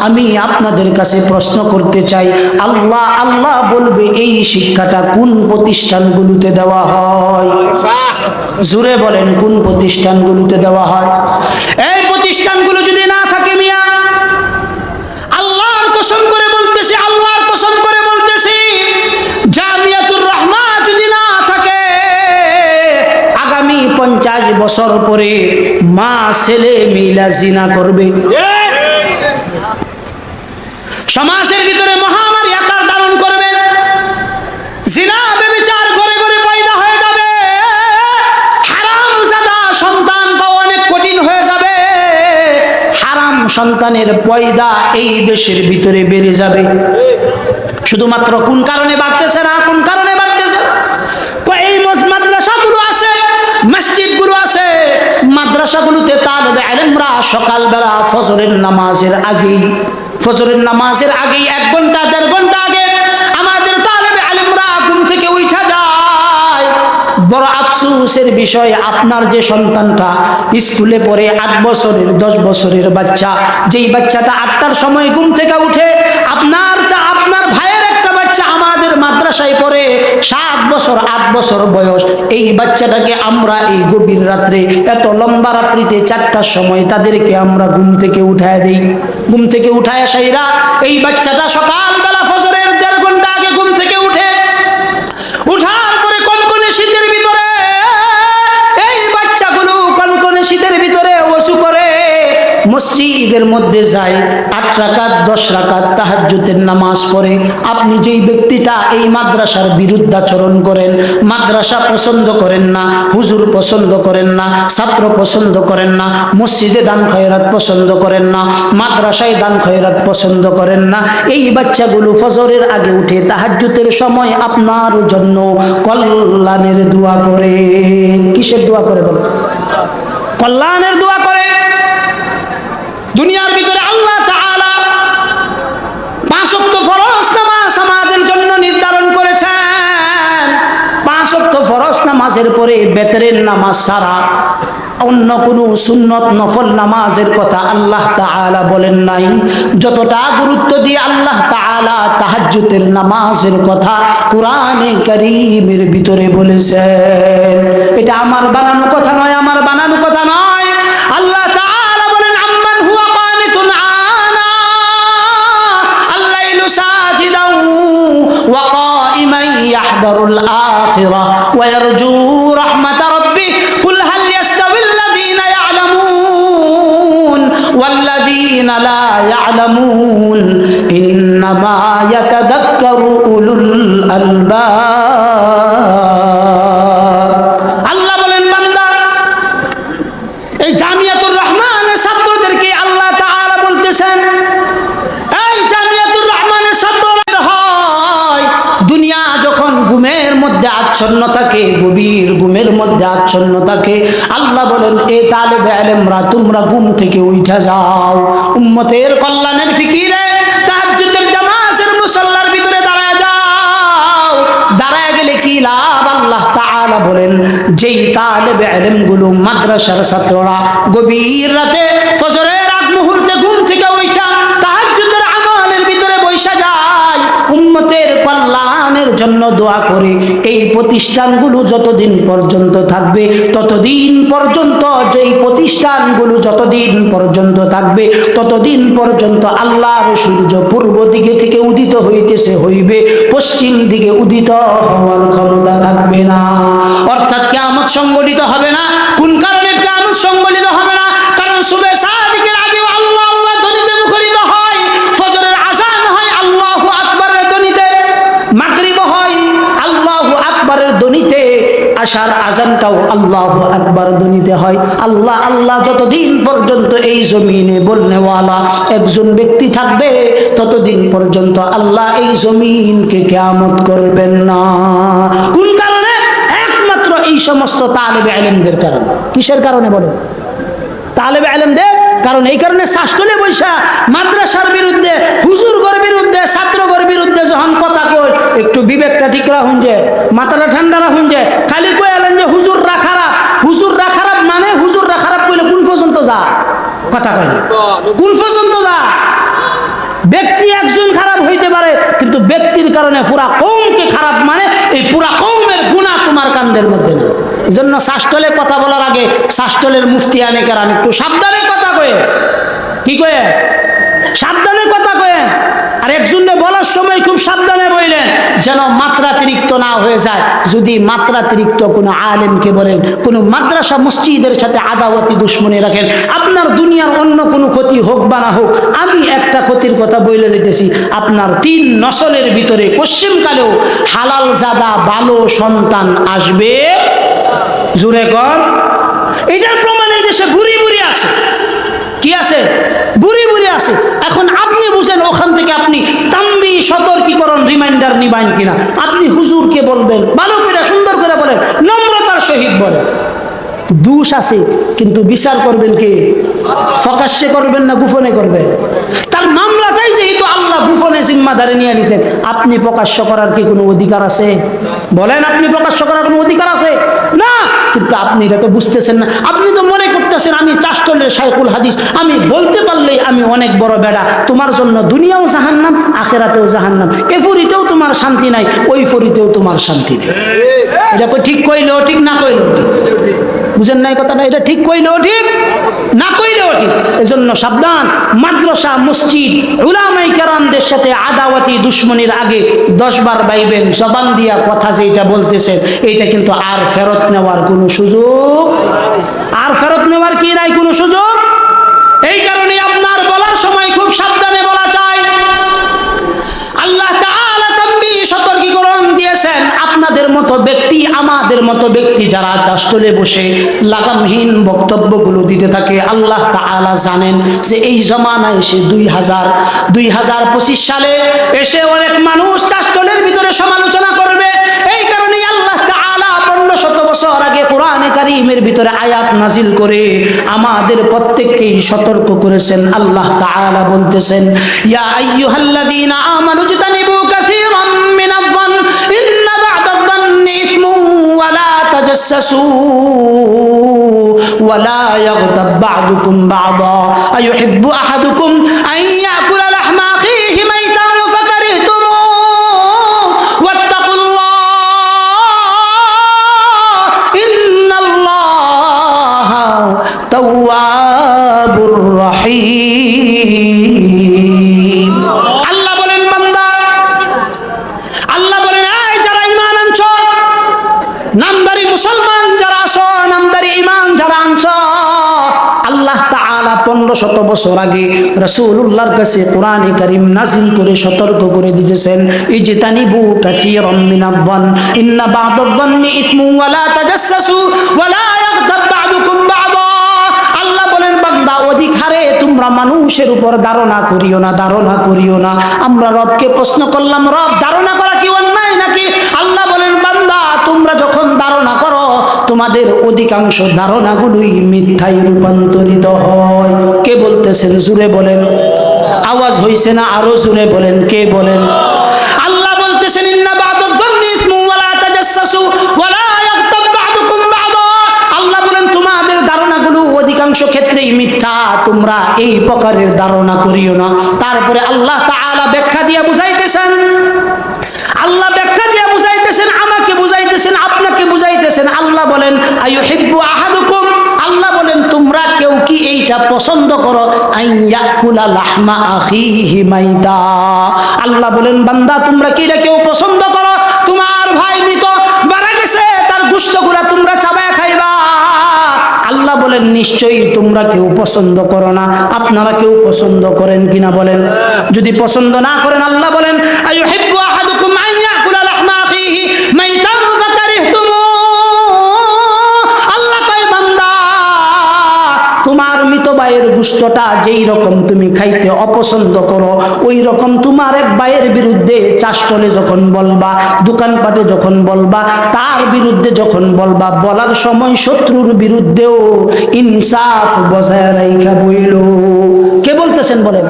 আমি আপনাদের কাছে প্রশ্ন করতে চাই, আল্লাহ আল্লাহ বলবে এই শিক্ষাটা কোন প্রতিষ্ঠানগুলোতে দেওয়া হয়? জোরে বলেন, কোন প্রতিষ্ঠানগুলোতে দেওয়া হয়? এই প্রতিষ্ঠানগুলো যদি না থাকে, মিয়া আল্লাহর কসম করে বলতেছি, আল্লাহর কসম করে বলতেছি, জামিয়াতুর রহমা যদি না থাকে, আগামী 50 বছর পরে মা ছেলে মিলা জিনা করবে, সমাজের ভিতরে মহামারী আকার ধারণ করবে। সন্তানের পয়দা এই দেশের ভিতরে বেড়ে যাবে। শুধুমাত্র কোন কারণে বাড়তেছে না, কোন কারণে বাড়তেছে না? এই মাদ্রাসাগুলো আছে, মসজিদগুলো আছে, মাদ্রাসাগুলোতে তালেবে ইলমরা সকালবেলা ফজরের নামাজের আগেই 1 ঘন্টা 1.5 ঘন্টা আগে আমাদের তালেবে ইলমরা ঘুম থেকে উঠা যায়। বড় আফসোসের বিষয়, আপনার যে সন্তানটা স্কুলে পড়ে 8 বছরের 10 বছরের বাচ্চা, যেই বাচ্চাটা 8টার সময় ঘুম থেকে উঠে, আপনার ভাইয়ের একটা বাচ্চা আমাদের মাদ্রাসায় পড়ে 7 বছর 8 বছর বয়স, এই বাচ্চাটাকে আমরা এই গভীর রাত্রে, এত লম্বা রাত্রিতে 4টার সময় তাদেরকে আমরা ঘুম থেকে উঠায় দেই। ঘুম থেকে উঠায় সাইরা এই বাচ্চাটা সকালবেলা ফজরের 1.5 ঘন্টা আগে ঘুম থেকে উঠার পরে কনকনে শীতের ভিতরে এই বাচ্চাগুলো কনকনে শীতের ভিতরে ওযু করে মসজিদের মধ্যে যায়, 8 রাকাত 10 রাকাত তাহাজ্জুদের নামাজ পড়ে। আপনি যেই ব্যক্তিটা এই মাদ্রাসার বিরুদ্ধাচরণ করেন, মাদ্রাসা পছন্দ করেন না, হুজুর পছন্দ করেন না, ছাত্র পছন্দ করেন না, মসজিদে দান খয়রাত পছন্দ করেন না, মাদ্রাসায় দান খয়রাত পছন্দ করেন না, এই বাচ্চাগুলো ফজরের আগে উঠে তাহাজ্জুদের সময় আপনার জন্য কল্যাণের দোয়া করে। কিসের দোয়া করে বলো? কল্যাণের দোয়া করে। দুনিয়ার ভিতরে আল্লাহ তাআলা 5 ওয়াক্ত ফরজ নামাজ আমাদের জন্য নির্ধারণ করেছেন। 5 ওয়াক্ত ফরজ নামাজের পরে বেতরের নামাজ ছাড়া অন্য কোনো সুন্নত নফল নামাজের কথা আল্লাহ তাআলা বলেন নাই। যতটা গুরুত্ব দিয়ে আল্লাহ তাআলা তাহাজ্জুদের নামাজের কথা কোরআনে কারীমের ভিতরে বলেছেন। এটা আমার বানানো কথা নয়, আমার বানানো কথা নয়। আল্লাহ তাআলা বলেন, আম্মান হুয়া কানিতুন আনা আল-লাইলু সাজিদান ওয়া কাইমান ইয়াহদারুল আখিরা ওয়া ইয়ারজু রাহমাত রাব্বিহি কুল হাল ইয়াস্তাবিল্লাযীনা ইয়া'লামুন ওয়াল্লাযীনা লা ইয়া'লামুন ইন্নামা ইয়াতাযাক্কারু উলুল আলবাব। আল্লাহ বলেন, বান্দা, এই জামিয়াতুর রহমানের ছাত্রদেরকে আল্লাহ তাআলা বলতেছেন, এই জামিয়াতুর রহমানের ছাত্ররা হয় দুনিয়া যখন ঘুমের মধ্যে আচ্ছন্ন থাকে, গভীর ঘুমের মধ্যে আচ্ছন্ন থাকে, আল্লাহ বলেন, এ তালেবে ইলমরা তোমরা ঘুম থেকে উঠা যাও, উম্মতের কল্যাণের ফিকিরে তাহাজ্জুদের জামাতের মুসাল্লার ভিতরে দাঁড়ায় যাও। দাঁড়ায় গেলে কি লাভ? আল্লাহ তাআলা বলেন, যেই তালেবে ইলমগুলো মাদ্রাসার ছাত্ররা গভীর রাতে ফজরের আগ মুহূর্তে ঘুম থেকে উঠা তাহাজ্জুদের আমলের ভিতরে বসা যায়, উম্মতের কল্যাণের জন্য দোয়া করে, এই প্রতিষ্ঠানগুলো যতদিন পর্যন্ত থাকবে ততদিন পর্যন্ত, যেই প্রতিষ্ঠানগুলো যতদিন পর্যন্ত থাকবে ততদিন পর্যন্ত আল্লাহর সূর্য পূর্ব দিকে থেকে উদিত হইবে, পশ্চিম দিকে উদিত হওয়ার ক্ষমতা থাকবে না। অর্থাৎ কিয়ামত সংঘটিত হবে না। কোন কারণে কিয়ামত সংঘটিত হবে না? কারণ সুবহে সাদিকের আগে আল্লাহ আল্লাহ ধ্বনিতে মুখরিত হয়, ফজরের আযান হয় আল্লাহু আকবারের ধ্বনিতে, মাগরিব হয় আল্লাহু আকবারের ধ্বনিতে, আশার আযানটাও আল্লাহু আকবার ধ্বনিতে হয়। আল্লাহ আল্লাহ যতদিন পর্যন্ত এই জমিনে বলনেওয়ালা একজন ব্যক্তি থাকবে ততদিন পর্যন্ত আল্লাহ এই জমিনকে কিয়ামত করবেন না। কোন কারণে? একমাত্র এই সমস্ত তালেবে ইলমদের কারণে। কিসের কারণে বলেন? তালেবে ইলমদের কারণ। এই কারণে শাস্ত্রে বৈশা মাদ্রাসার বিরুদ্ধে, হুজুরগর বিরুদ্ধে, ছাত্রগর বিরুদ্ধে যখন কথা কই, একটু বিবেকটা ঠিক রাখুন, যে মাথাটা ঠান্ডা রাখুন, যে খালি কই এলেন যে হুজুররা খারাপ, হুজুররা খারাপ মানে হুজুররা খারাপ কইলে কোন পর্যন্ত যা? কথা কইনি কোন পর্যন্ত যা? ব্যক্তি একজন খারাপ হইতে পারে, কিন্তু ব্যক্তির কারণে পুরা কওমকে খারাপ মানে এই পুরা কওমের গুনাহ তোমার কান্দের মধ্যে না। এজন্য শাস্ত্রে কথা বলার আগে শাস্ত্রের মুফতি আনে কেরাম একটু সাবধানে কথা কয়ে, কি কয়ে? সাবধানে কথা কয়ে। আর একজনে বলার সময় খুব সাবধানে বললেন, যেন মাত্রাতিরিক্ত না হয়ে যায়। যদি মাত্রাতিরিক্ত কোনো আলেমকে বলেন, কোনো মাদ্রাসা মসজিদের সাথে আদাওয়াতি দুশ্মনী রাখেন, আপনার দুনিয়ার অন্য কোনো ক্ষতি হোক বা না হোক, আমি একটা ক্ষতির কথা বলে দিতেছি, আপনার 3 নসলের ভিতরে পশ্চিমকালেও হালাল জাদা ভালো সন্তান আসবে। জোরে কর। এটার প্রমাণ এই দেশে বুড়ি বুড়ি আছে। কি আছে? বুড়ি আপনাকে আপনি তাম্বি সতর্কীকরণ রিমাইন্ডার নিবেন কিনা, আপনি হুজুরকে বলবেন, ভালো করে সুন্দর করে বলেন, নম্রতার সহিত বলেন। দোষ আছে কিন্তু বিচার করবেন কে? প্রকাশ্যে করবেন না গোপনে করবেন? তার মামলাটাই যেহেতু আল্লাহ গোপনে জিম্মাদারি নিয়ে নিছেন, আপনি প্রকাশ্য করার কি কোনো অধিকার আছে? বলেন, আপনি প্রকাশ্য করার কোনো অধিকার আছে? না। কিন্তু আপনি এটা তো বুঝতেছেন না। আপনি তো মনে করতেছেন আমি চাষতলের শাইখুল হাদিস, আমি বলতে পারলেই আমি অনেক বড় বেড়া, তোমার জন্য দুনিয়াও জাহান্নাম আখিরাতেও জাহান্নাম, এ ফরিতেও তোমার শান্তি নাই, ওই ফরিতেও তোমার শান্তি নেই। এটা ঠিক কইলেও ঠিক, না কইলেও ঠিক। বুঝেন নাই কথাটা? এটা ঠিক কইলেও ঠিক, না কইলেও ঠিক। এজন্য সাবধান। মাদ্রাসা, মসজিদ, উলামায়ে কেরামদের সাথে আদাওয়াতি দুশমনির আগে 10 বার ভাইবেন। জবান দিয়া কথা যেটা বলতেছেন এইটা কিন্তু আর ফেরত নেওয়ার কোনো সুযোগ, আর ফেরত নেওয়ার কি নাই কোনো সুযোগ। এই কারণে আপনার বলার সময় খুব সাবধানে বলা চাই। আল্লাহ তাআলা তাম্বি সতর্কীকরণ দিয়েছেন। আপনাদের মতো ব্যক্তি, আমাদের মতো ব্যক্তি যারা চাষতলে বসে লাগামহীন বক্তব্যগুলো দিতে থাকে, আল্লাহ তাআলা জানেন যে এই জমানায় এসে 2025 সালে এসে অনেক মানুষ চাষতলের ভিতরে সমালোচনা করবে। এই কারণেই আল্লাহ তাআলা 1500 বছর আগে কোরআনে কারীমের ভিতরে আয়াত নাজিল করে আমাদের প্রত্যেককেই সতর্ক করেছেন। আল্লাহ তাআলা বলতেছেন, ইয়া আইয়ুহাল্লাযীনা আমানু ইজতানিবু কাসীরাম মিনায-যন্ন ইন্না বা'দায-যন্নি ইসমুন ওয়া লা তাজাসসু ওয়া লা ইয়াগতাব বা'দুকুম বা'দা আইয়ুহিব্বু আহাদুকুম আন ইয়াকুলা লাহমা আখিহি মাইতান ফাকারিহতুমু ওয়াত্তাকুল্লাহ ইন্নাল্লাহা তাওয়াবুর রহিম। আল্লাহ বলেন, বান্দা, আল্লাহ বলেন, এই যারা ঈমান আনছো, নামদারি মুসলমান যারা আছো, নামদারি ঈমান যারা আনছো, আল্লাহ তাআলা 1500 বছর আগে রাসূলুল্লাহর কাছে কোরআনে কারীম নাযিল করে সতর্ক করে দিয়েছেন, ইজতানিবু কাসীরাম মিনায-যন্ন ইন্না বা'দায-যন্নি ইসমুন ওয়া লা তাজাসসু ওয়া লা ইয়াগতাব বা'দুকুম বা'দা। আল্লাহ বলেন, বান্দা, অধিকারে তোমরা মানুষের উপর ধারণা করিও না, ধারণা করিও না। আমরা রবকে প্রশ্ন করলাম, রব, ধারণা করা কি অন্যায় নাকি? আল্লাহ বলেন, বান্দা, তোমরা যখন ধারণা করো তোমাদের অধিকাংশ ধারণাগুলোই মিথ্যায় রূপান্তরিত হয়। কে বলতেছেন? জুড়ে বলেন। আওয়াজ হইছে না? আরো জুড়ে বলেন। কে বলেন? আল্লাহ বলতেছেন, ইন্না বা'দায-যন্নি ইসমুন ওয়া লা তাজাসসু ওয়া লা ইয়াগতাব বা'দুকুম বা'দা। আল্লাহ বলেন, তোমাদের ধারণাগুলো অধিকাংশ ক্ষেত্রেই মিথ্যা, তোমরা এই প্রকারের ধারণা করিও না। তারপরে আল্লাহ তাআলা ব্যাখ্যা দিয়ে বুঝাইতেছেন, আল্লাহ ব্যাখ্যা দিয়ে বুঝাইতেছেন, আমাকে বুঝাইতেছেন, আপনাকে বুঝাইতেছেন। আল্লাহ বলেন, আইয়ুহিব্বু আহাদুকুম, আল্লাহ বলেন, তোমরা কেউ কি এইটা পছন্দ করো, আইয়াকুলা লাহমা আখিহি মাইতা। আল্লাহ বলেন, বান্দা, তোমরা কি এটা কেউ পছন্দ করো তোমার ভাই মৃত মারা গেছে, তার গোশতগুলা তোমরা চাবায় খাইবা? আল্লাহ বলেন, নিশ্চয়ই তোমরা কেউ পছন্দ করো না। আপনারা কেউ পছন্দ করেন কিনা বলেন? যদি পছন্দ না করেন, আল্লাহ বলেন, আইয়ুহিব্বু আহাদুকুম আন ইয়াকুলা লাহমা আখিহি মাইতান ফাকারিহতুমু। আল্লাহ কয়, বান্দা, তোমার মৃত ভাইয়ের গোশতটা যেই রকম তুমি খাইতে অপছন্দ করো, ওই রকম তোমার এক ভাইয়ের বিরুদ্ধে চাষতলে যখন বলবা, দোকানপাটে যখন বলবা, তার বিরুদ্ধে যখন বলবা, বলার সময় শত্রুর বিরুদ্ধেও ইনসাফ বজায় রাইখা বইলো। কে বলতেছেন বলেন?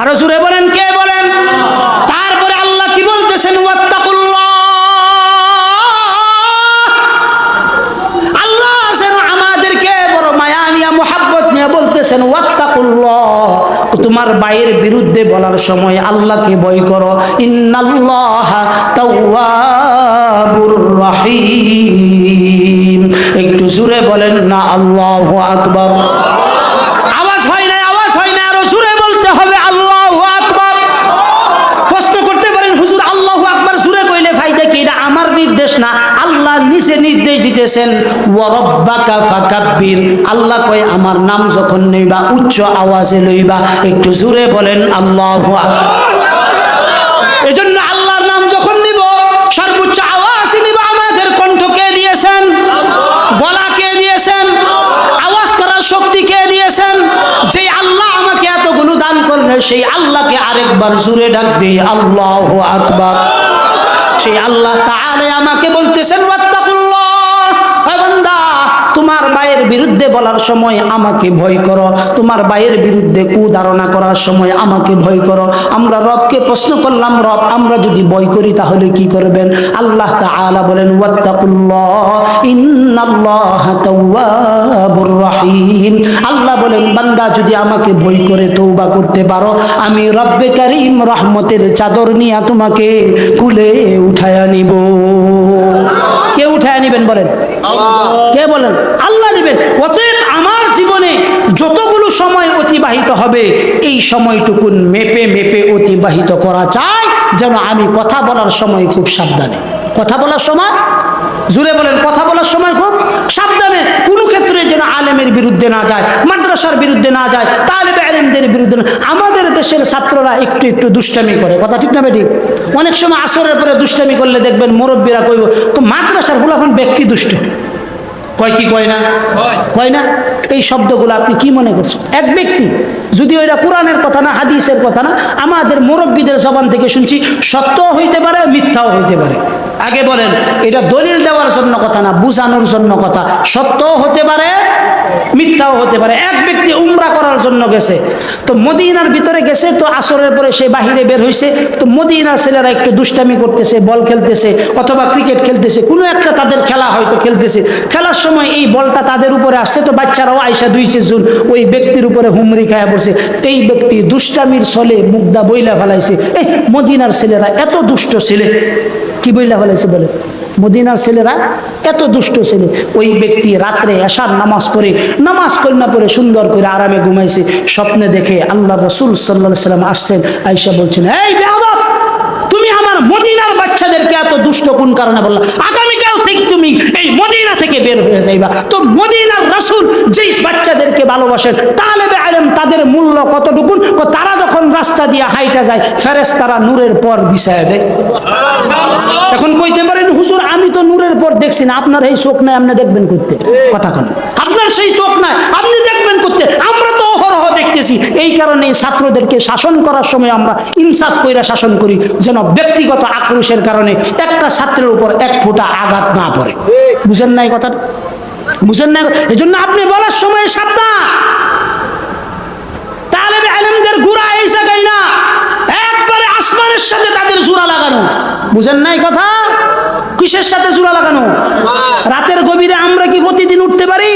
আরো জোরে বলেন। কে বলেন? তারপরে আল্লাহ কি বলতেছেন? ওয়াত্তাকুল্লাহ। আল্লাহ যেন আমাদেরকে বড় মায়া নিয়ে, মুহাব্বত নিয়ে বলতেছেন, ওয়াত্তাকুল্লাহ। তোমার ভাইয়ের বিরুদ্ধে বলার সময় আল্লাহকে ভয় করো। ইন্নাল্লাহা তাওয়াবুর রহিম। একটু জোরে বলেন না আল্লাহু আকবার। আওয়াজ হয় না, আওয়াজ হয় না, আরো জোরে বলতে হবে আল্লাহু আকবার। প্রশ্ন করতে পারেন, হুজুর আল্লাহু আকবার জোরে কইলে ফায়দা কি? এটা আমার নির্দেশ না, আল্লাহ নিজে নির্দেশ দিতেছেন, ওয়া রাব্বাকা ফাকাব্বির। আল্লাহ কয়, আমার নাম যখন লইবা উচ্চ আওয়াজে লইবা। একটু জোরে বলেন আল্লাহু আকবার। এজন্য আল্লাহর নাম যখন নিব সর্বোচ্চ আওয়াজে নিব। আমাদের কণ্ঠ কে দিয়েছেন? গলা কে দিয়েছেন? আওয়াজ করার শক্তি কে দিয়েছেন? যে আল্লাহ আমাকে এতগুলো দান করলেন, বলে সেই আল্লাহকে আরেকবার জোরে ডাক দেই, আল্লাহু আকবার। সেই আল্লাহ তাআলা আমাকে বলতেছেন ওয়াত্তাকুল্লাহ, হে বান্দা তোমার ভাইয়ের বিরুদ্ধে বলার সময় আমাকে ভয় করো, তোমার ভাইয়ের বিরুদ্ধে কুধারণা করার সময় আমাকে ভয় করো। আমরা রবকে প্রশ্ন করলাম, রব আমরা যদি ভয় করি তাহলে কি করবেন? আল্লাহ তাআলা বলেন ওয়াত্তাকুল্লাহ ইন্নাল্লাহা তাওয়াবুর রহিম। আল্লাহ বলেন বান্দা যদি আমাকে ভয় করে তওবা করতে পারো, আমি রব্বে কারীম রহমতের চাদর নিয়ে তোমাকে কুলে উঠায়া নিব। কে উঠায়া নিবেন বলেন? কে বলেন? আল্লাহ নেবেন। অতএব আমার জীবনে যতগুলো সময় অতিবাহিত হবে এই সময়টুকুন মেপে মেপে অতিবাহিত করা চাই, যেন আমি কথা বলার সময় খুব সাবধানে কথা বলার সময়, জুড়ে বলেন, কথা বলার সময় খুব সাবধানে, কোনো ক্ষেত্রে যেন আলেমের বিরুদ্ধে না যায়, মাদ্রাসার বিরুদ্ধে না যায়, তালেবে আলেমদের বিরুদ্ধে না। আমাদের দেশের ছাত্ররা একটু একটু দুষ্টামি করে, কথা ঠিক না বেটি? অনেক সময় আসরের পরে দুষ্টামি করলে দেখবেন মুরব্বীরা কইব তো মাদ্রাসার হুলাফান ব্যক্তি দুষ্ট, কয় কি কয় না? কয় না? এই শব্দগুলো আপনি কি মনে করছেন? এক ব্যক্তি, যদি ওইটা কোরআনের কথা না হাদিসের কথা না, আমাদের মুরব্বীদের জবান থেকে শুনছি, সত্য হইতে পারে মিথ্যাও হইতে পারে। আগে বলেন, এটা দলিল দেওয়ার জন্য কথা না, বুঝানোর জন্য কথা। সত্য হতে পারে মিথ্যাও হতে পারে। এক ব্যক্তি উমরা করার জন্য গেছে, তো মদিনার ভিতরে গেছে, তো আসরের পরে সে বাহিরে বের হয়েছে, তো মদিনার ছেলেরা একটু দুষ্টামি করতেছে, বল খেলতেছে অথবা ক্রিকেট খেলতেছে, কোনো একটা তাদের খেলা হয়তো খেলতেছে। খেলার সময় এই বলটা তাদের উপরে আসছে, তো বাচ্চারাও আইসা 2 জন ওই ব্যক্তির উপরে হুমরি খায়া পড়ছে। এই ব্যক্তি দুষ্টামির ছলে মুগ্ধা বইলা ফেলাইছে, এই মদিনার ছেলেরা এত দুষ্ট ছেলে, কি বইলা ফেলাইছে বলে? মদিনার ছেলেরা এত দুষ্ট ছেলে। ওই ব্যক্তি রাত্রে এশার নামাজ পড়ে, নামাজ কন্যা পড়ে সুন্দর করে আরামে ঘুমাইছে। স্বপ্নে দেখে আল্লাহ রাসূল সাল্লাল্লাহু আলাইহি সাল্লাম আসছেন, আয়েশা বলছেন, এই বেয়াদব, তুমি আমার মদিনার বাচ্চাদেরকে এত দুষ্ট কোন কারণে বললা? আগামীকাল থেকে তুমি এই মদিনা থেকে বের হয়ে যাইবা। তো মদিনার রাসূল যেই বাচ্চাদেরকে ভালোবাসেন, তালেবে আলেম তাদের মূল্য কতটুকু? তারা যখন রাস্তা দিয়ে হাইটা যায় ফেরেশতারা নূরের পর বিছায়া দেয়। এখন কইতে পারেন হুজুর আমি তো নূরের পর দেখছি না, আপনার এই চোখ নাই, আপনি দেখবেন করতে? কথা কেন? আপনার সেই চোখ নাই, আপনি দেখবেন করতে? আমরা তো অহরহ দেখতেছি। এই কারণে ছাত্রদেরকে শাসন করার সময় আমরা ইনসাফ কইরা শাসন করি, যেন ব্যক্তিগত আক্রোশের কারণে একটা ছাত্রের উপর এক ফোঁটা আঘাত না পড়ে। বুঝেন নাই কথা? বুঝেন না? এই জন্য আপনি বলার সময় সাবধান। তালেবে আলেমদের গুড়া এই জায়গায় না, একবারে আসমানের সাথে তাদের জোড়া লাগানো। বুঝেন নাই কথা? কিসের সাথে জোড়া লাগানো? রাতের গভীরে আমরা কি প্রতিদিন উঠতে পারি?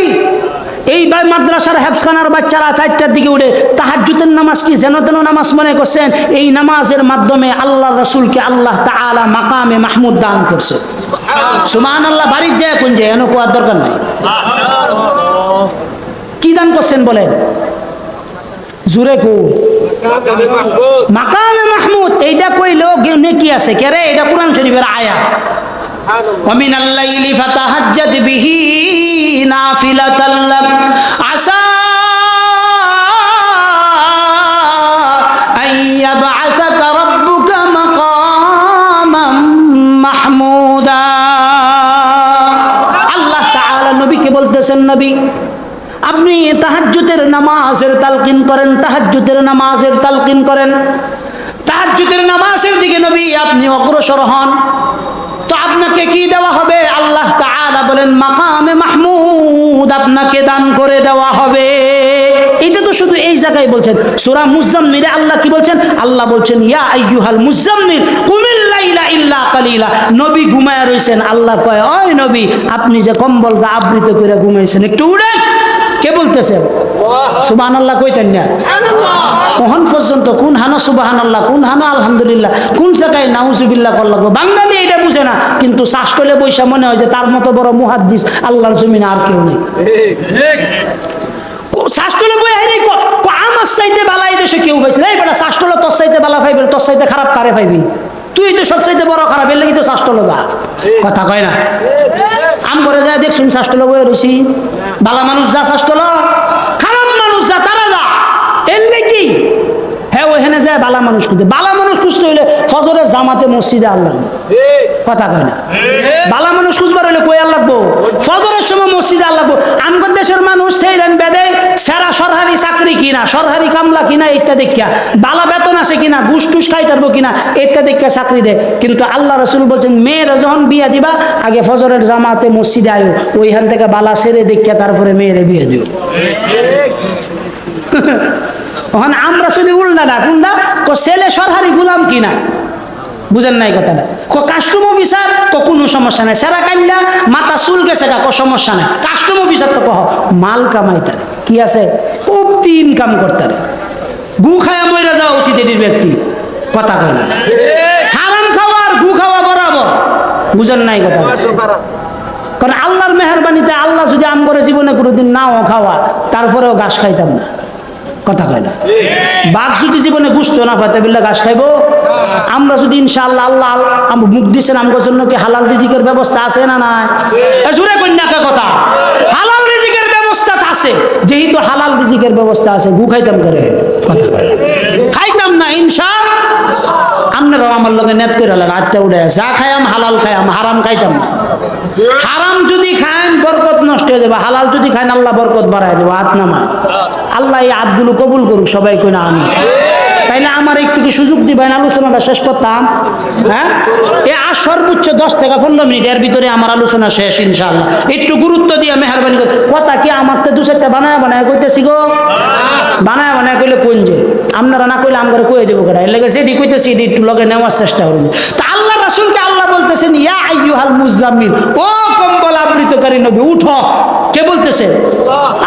এই মাদ্রাসার হেফখানার বাচ্চারা 4টার দিকে উঠে তাহাজ্জুদের নামাজ কি যেন তেন নামাজ মনে করছেন? এই নামাজের মাধ্যমে আল্লাহ রাসূলকে আল্লাহ তাআলা মাকামে মাহমুদ দান করছে। সুবহানাল্লাহ। বাড়ির যায় কোন যায় এনো কোয়ার দরকার নাই। কি দান করছেন বলেন? জুরে কো মাকামে মাহমুদ। এইটা কইলেও নেকি আছে কে রে? এটা কোরআন শরীফের আয়াত। ومن الليل فتهجد به نافلة لك عسى أن يبعثك ربك مقاما محمودا। আল্লাহ তাআলা নবীকে বলতেছেন, নবী আপনি তাহাজ্জুদের নামাজের তালকিন করেন, তাহাজ্জুদের নামাজের তালকিন করেন, তাহাজ্জুদের নামাজের দিকে নবী আপনি অগ্রসর হন। তো আপনাকে কি দেওয়া হবে? আল্লাহ তাআলা বলেন মাকামে মাহমুদ আপনাকে দান করে দেওয়া হবে। এটা তো শুধু এই জায়গায় বলছেন। সূরা মুজাম্মিলে আল্লাহ কি বলছেন? আল্লাহ বলছেন ইয়া আইয়ুহাল মুজাম্মিল কুমিল লাইলা ইল্লা কালিলা। নবী ঘুমায় রইছেন, আল্লাহ কয় ওই নবী আপনি যে কম্বলটা আবৃত করে ঘুমাইছেন একটু উঠেন। কে বলতেছেন? সুবহানাল্লাহ কইতেন না? ওহন পর্যন্ত কোন হানো সুবহানাল্লাহ, কোন হানো আলহামদুলিল্লাহ, কোন জায়গায় নাউজুবিল্লাহ কল লাগবে। বাঙালি এটা বুঝে না, কিন্তু শাসটলে বৈশা মনে হয় যে তার মতো বড় মুহাদ্দিস আল্লাহর জমিনে আর কেউ নেই। শাসটলে বই হাইরে আমার চাইতে বালা এই দেশে কেউ পাইছে না। এই বেটা শাসটলে তোর চাইতে বালা পাইবে, তোর চাইতে খারাপ কারে পাইবি? তুই তো সব চাইতে বড় খারাপ, এর লাগি তো শাসটলে যা। কথা কয় না? আম করে যায় দেখছুন শাসটলে বই রইছি। বালা মানুষ যা শাসটল, খারাপ মানুষ যা তারা যা। এর লাগি হ্যাঁ ওইখানে যায় বালা মানুষ খুঁজে। বালা মানুষ খুঁজতে হইলে ফজরের জামাতে মসজিদে আল্লাহ। কথা কয় না? বালা মানুষ খুঁজবার হইলে কই আল্লাহ লাগবো? ফজরের সময় মসজিদে আল্লাহ লাগবো। আমগর দেশের মানুষ সেই রান বেদে সেরা সরকারি চাকরি কি? কিনা, সরকারি কামলা কিনা, ইত্যা দেখা বালা বেতন আছে কিনা, ঘুষ টুস খাই পারবো কিনা, ইত্যা দেখা চাকরি দেয়। কিন্তু আল্লাহ রাসূল বলছেন মেয়েরা যখন বিয়া দিবা আগে ফজরের জামাতে মসজিদে আয়ো, ওইখান থেকে বালা ছেড়ে দেখা তারপরে মেয়েরে বিয়ে দিও। ওখানে আমরা শুনি উল্টাটা, কোনটা ছেলে সরকারি গুলাম কিনা, বুঝেন নাই কথাটা। কাস্টম অফিসার কোনো সমস্যা নাই, সেরা কাইল্লা মাথা চুল গেছে সমস্যা নাই, কাস্টম অফিসার তো কহ মাল কামাইতারে, কি আছে খুব ইনকাম করতারে, গু খায়া মইরা যাওয়া উচিত এটির ব্যক্তি, কথা কয় না। হারাম খাওয়া আর গু খাওয়া বরাবর, বুঝেন নাই কথা। কারণ আল্লাহর মেহরবানিতে আল্লাহ যদি আম করে জীবনে কোনোদিন নাও খাওয়া, তারপরেও ঘাস খাইতাম না, কথা কয় না। বাঘ যদি জীবনে গুছতো না পাতে বিল্লা ঘাস খাইবো? আমরা যদি ইনশাআল্লাহ আল্লাহ মুখ দিচ্ছেন আমার জন্য কি হালাল রিজিকের ব্যবস্থা আছে না নাই? জুড়ে কন্যাকে কথা, হালাল রিজিকের ব্যবস্থা আছে। যেহেতু হালাল রিজিকের ব্যবস্থা আছে, গু খাইতাম করে, কথা কয় না, খাইতাম না ইনশাআল্লাহ। আপনারাও আমার লোকে নেত করে হলেন, আজকে উঠে যা খাইয়াম হালাল খাইয়াম, হারাম খাইতাম না। হারাম যদি খান বরকত নষ্ট হয়ে যাবে, হালাল যদি খান আল্লাহ বরকত বাড়ায় দেবো। হাত নামা, আল্লাহ এই হাতগুলো কবুল করুক, সবাই কই না আমি। তাইলে আমার একটু কি সুযোগ দিবেন, আলোচনাটা শেষ করতাম। হ্যাঁ, এ আর সর্বোচ্চ 10 থেকে 15 মিনিট, এর ভিতরে আমার আলোচনা শেষ ইনশাআল্লাহ। একটু গুরুত্ব দিয়ে মেহরবানি করে কথা কি আমার তো 2-4টা বানায় কইতেছি গো, বানায় কইলে কোন যে আপনারা না কইলে আমরা কয়ে দেবো কেটা, এর লেগে সেটি কইতেছি, এটি একটু লগে নেওয়ার চেষ্টা করুন। তা আল্লাহ রাসূলকে আল্লাহ বলতেছেন ইয়া আইয়ুহাল মুজাম্মিল, ও কম্বল আবৃতকারী নবী উঠো। কে বলতেছে?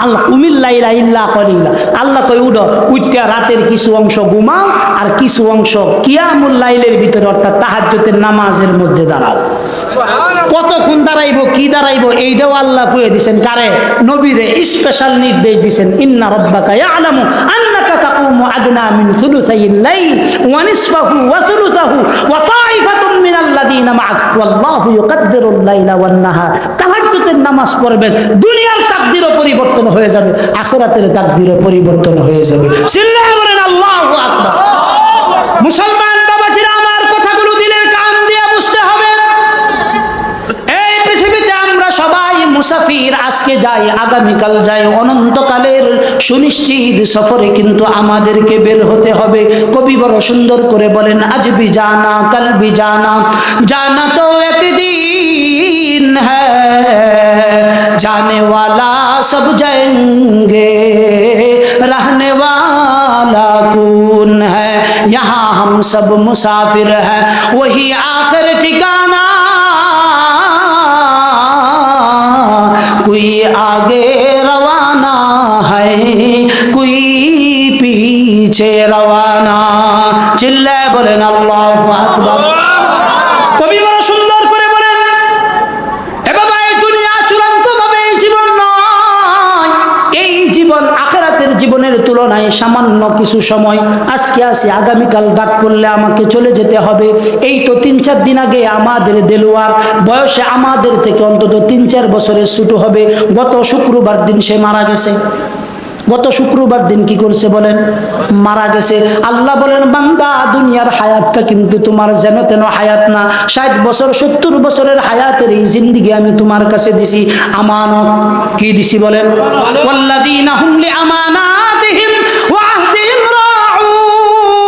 আল্লাহ। কুমিল লাইলা ইল্লা কলিলা, আল্লাহ কই উঠো, উঠা রাতের কিছু অংশ ঘুমাও আর কিছু অংশ কিয়ামুল লাইলের ভিতরে অর্থাৎ তাহাজ্জুদের নামাজের মধ্যে দাঁড়াও। কতক্ষণ দাঁড়াইবো, কি দাঁড়াইবো, এইটাও আল্লাহ কয়ে দিয়েছেন কারে? নবীরে স্পেশাল নির্দেশ দিয়েছেন, ইন্না রাব্বাকা ইয়ালামু আন্নাকা তাকুমু আদনা মিন সুলুসাইল লাইল ওয়া নিসফাহু ওয়া সুলুসাহু ওয়া তাইফাতুম মিনাল্লাযিনা মা'আক ওয়াল্লাহু ইউকাদ্দিরুল লাইলা ওয়ান নাহার। তাহাজ্জুদের নামাজ পড়বেন, দুনিয়ার তাকদীরও পরিবর্তন হয়ে যাবে, আখিরাতের তাকদীরও পরিবর্তন হয়ে যাবে। চিল্লায়ে বলেন আল্লাহু আকবার। মুসলমান বাবাজিরা, আমার কথাগুলো দিলের কান দিয়ে বুঝতে হবে। এই পৃথিবীতে আমরা সবাই মুসাফির, আজকে যাই আগামীকাল যাই, অনন্তকালের সুনিশ্চিত সফরে কিন্তু আমাদেরকে বের হতে হবে। কবি বড় সুন্দর করে বলেন, আজ ভি জানা কাল ভি জানা, জানা তো একদিন হ্যায়, जाने वाला सब जाएंगे, रहने वाला कौन है, यहाँ हम सब मुसाफिर हैं, वही आखिर ठिकाना, कोई आगे रवाना है, कोई पीछे रवाना। चिल्लाए बोलें अल्लाहु अकबर। कभी बड़ा सुंदर करे बोलें, ए बाबा এই দুনিয়া চূড়ান্ত ভাবে এই জীবন নয়, এই জীবন আখিরাতের জীবনের তুলনায় সামান্য কিছু সময়। আজকে আসি, আগামীকাল ডাক পড়লে আমাকে চলে যেতে হবে। এই তো 3-4 দিন আগে আমাদের দেলোয়ার বয়সে আমাদের থেকে অন্তত 3-4 বছরের ছোট হবে, গত শুক্রবার দিন সে মারা গেছে। গত শুক্রবার দিন কি করছে বলেন? মারা গেছে। আল্লাহ বলেন, বান্দা দুনিয়ার হায়াতটা কিন্তু তোমার যেন তেন হায়াত না। 60 বছর 70 বছরের হায়াতের এই জিন্দেগি আমি তোমার কাছে দিছি আমানত। কি দিছি বলেন? ওয়াল্লাযীনা হুম লিআমানাতিহিম ওয়া আহদিহিম রাউন।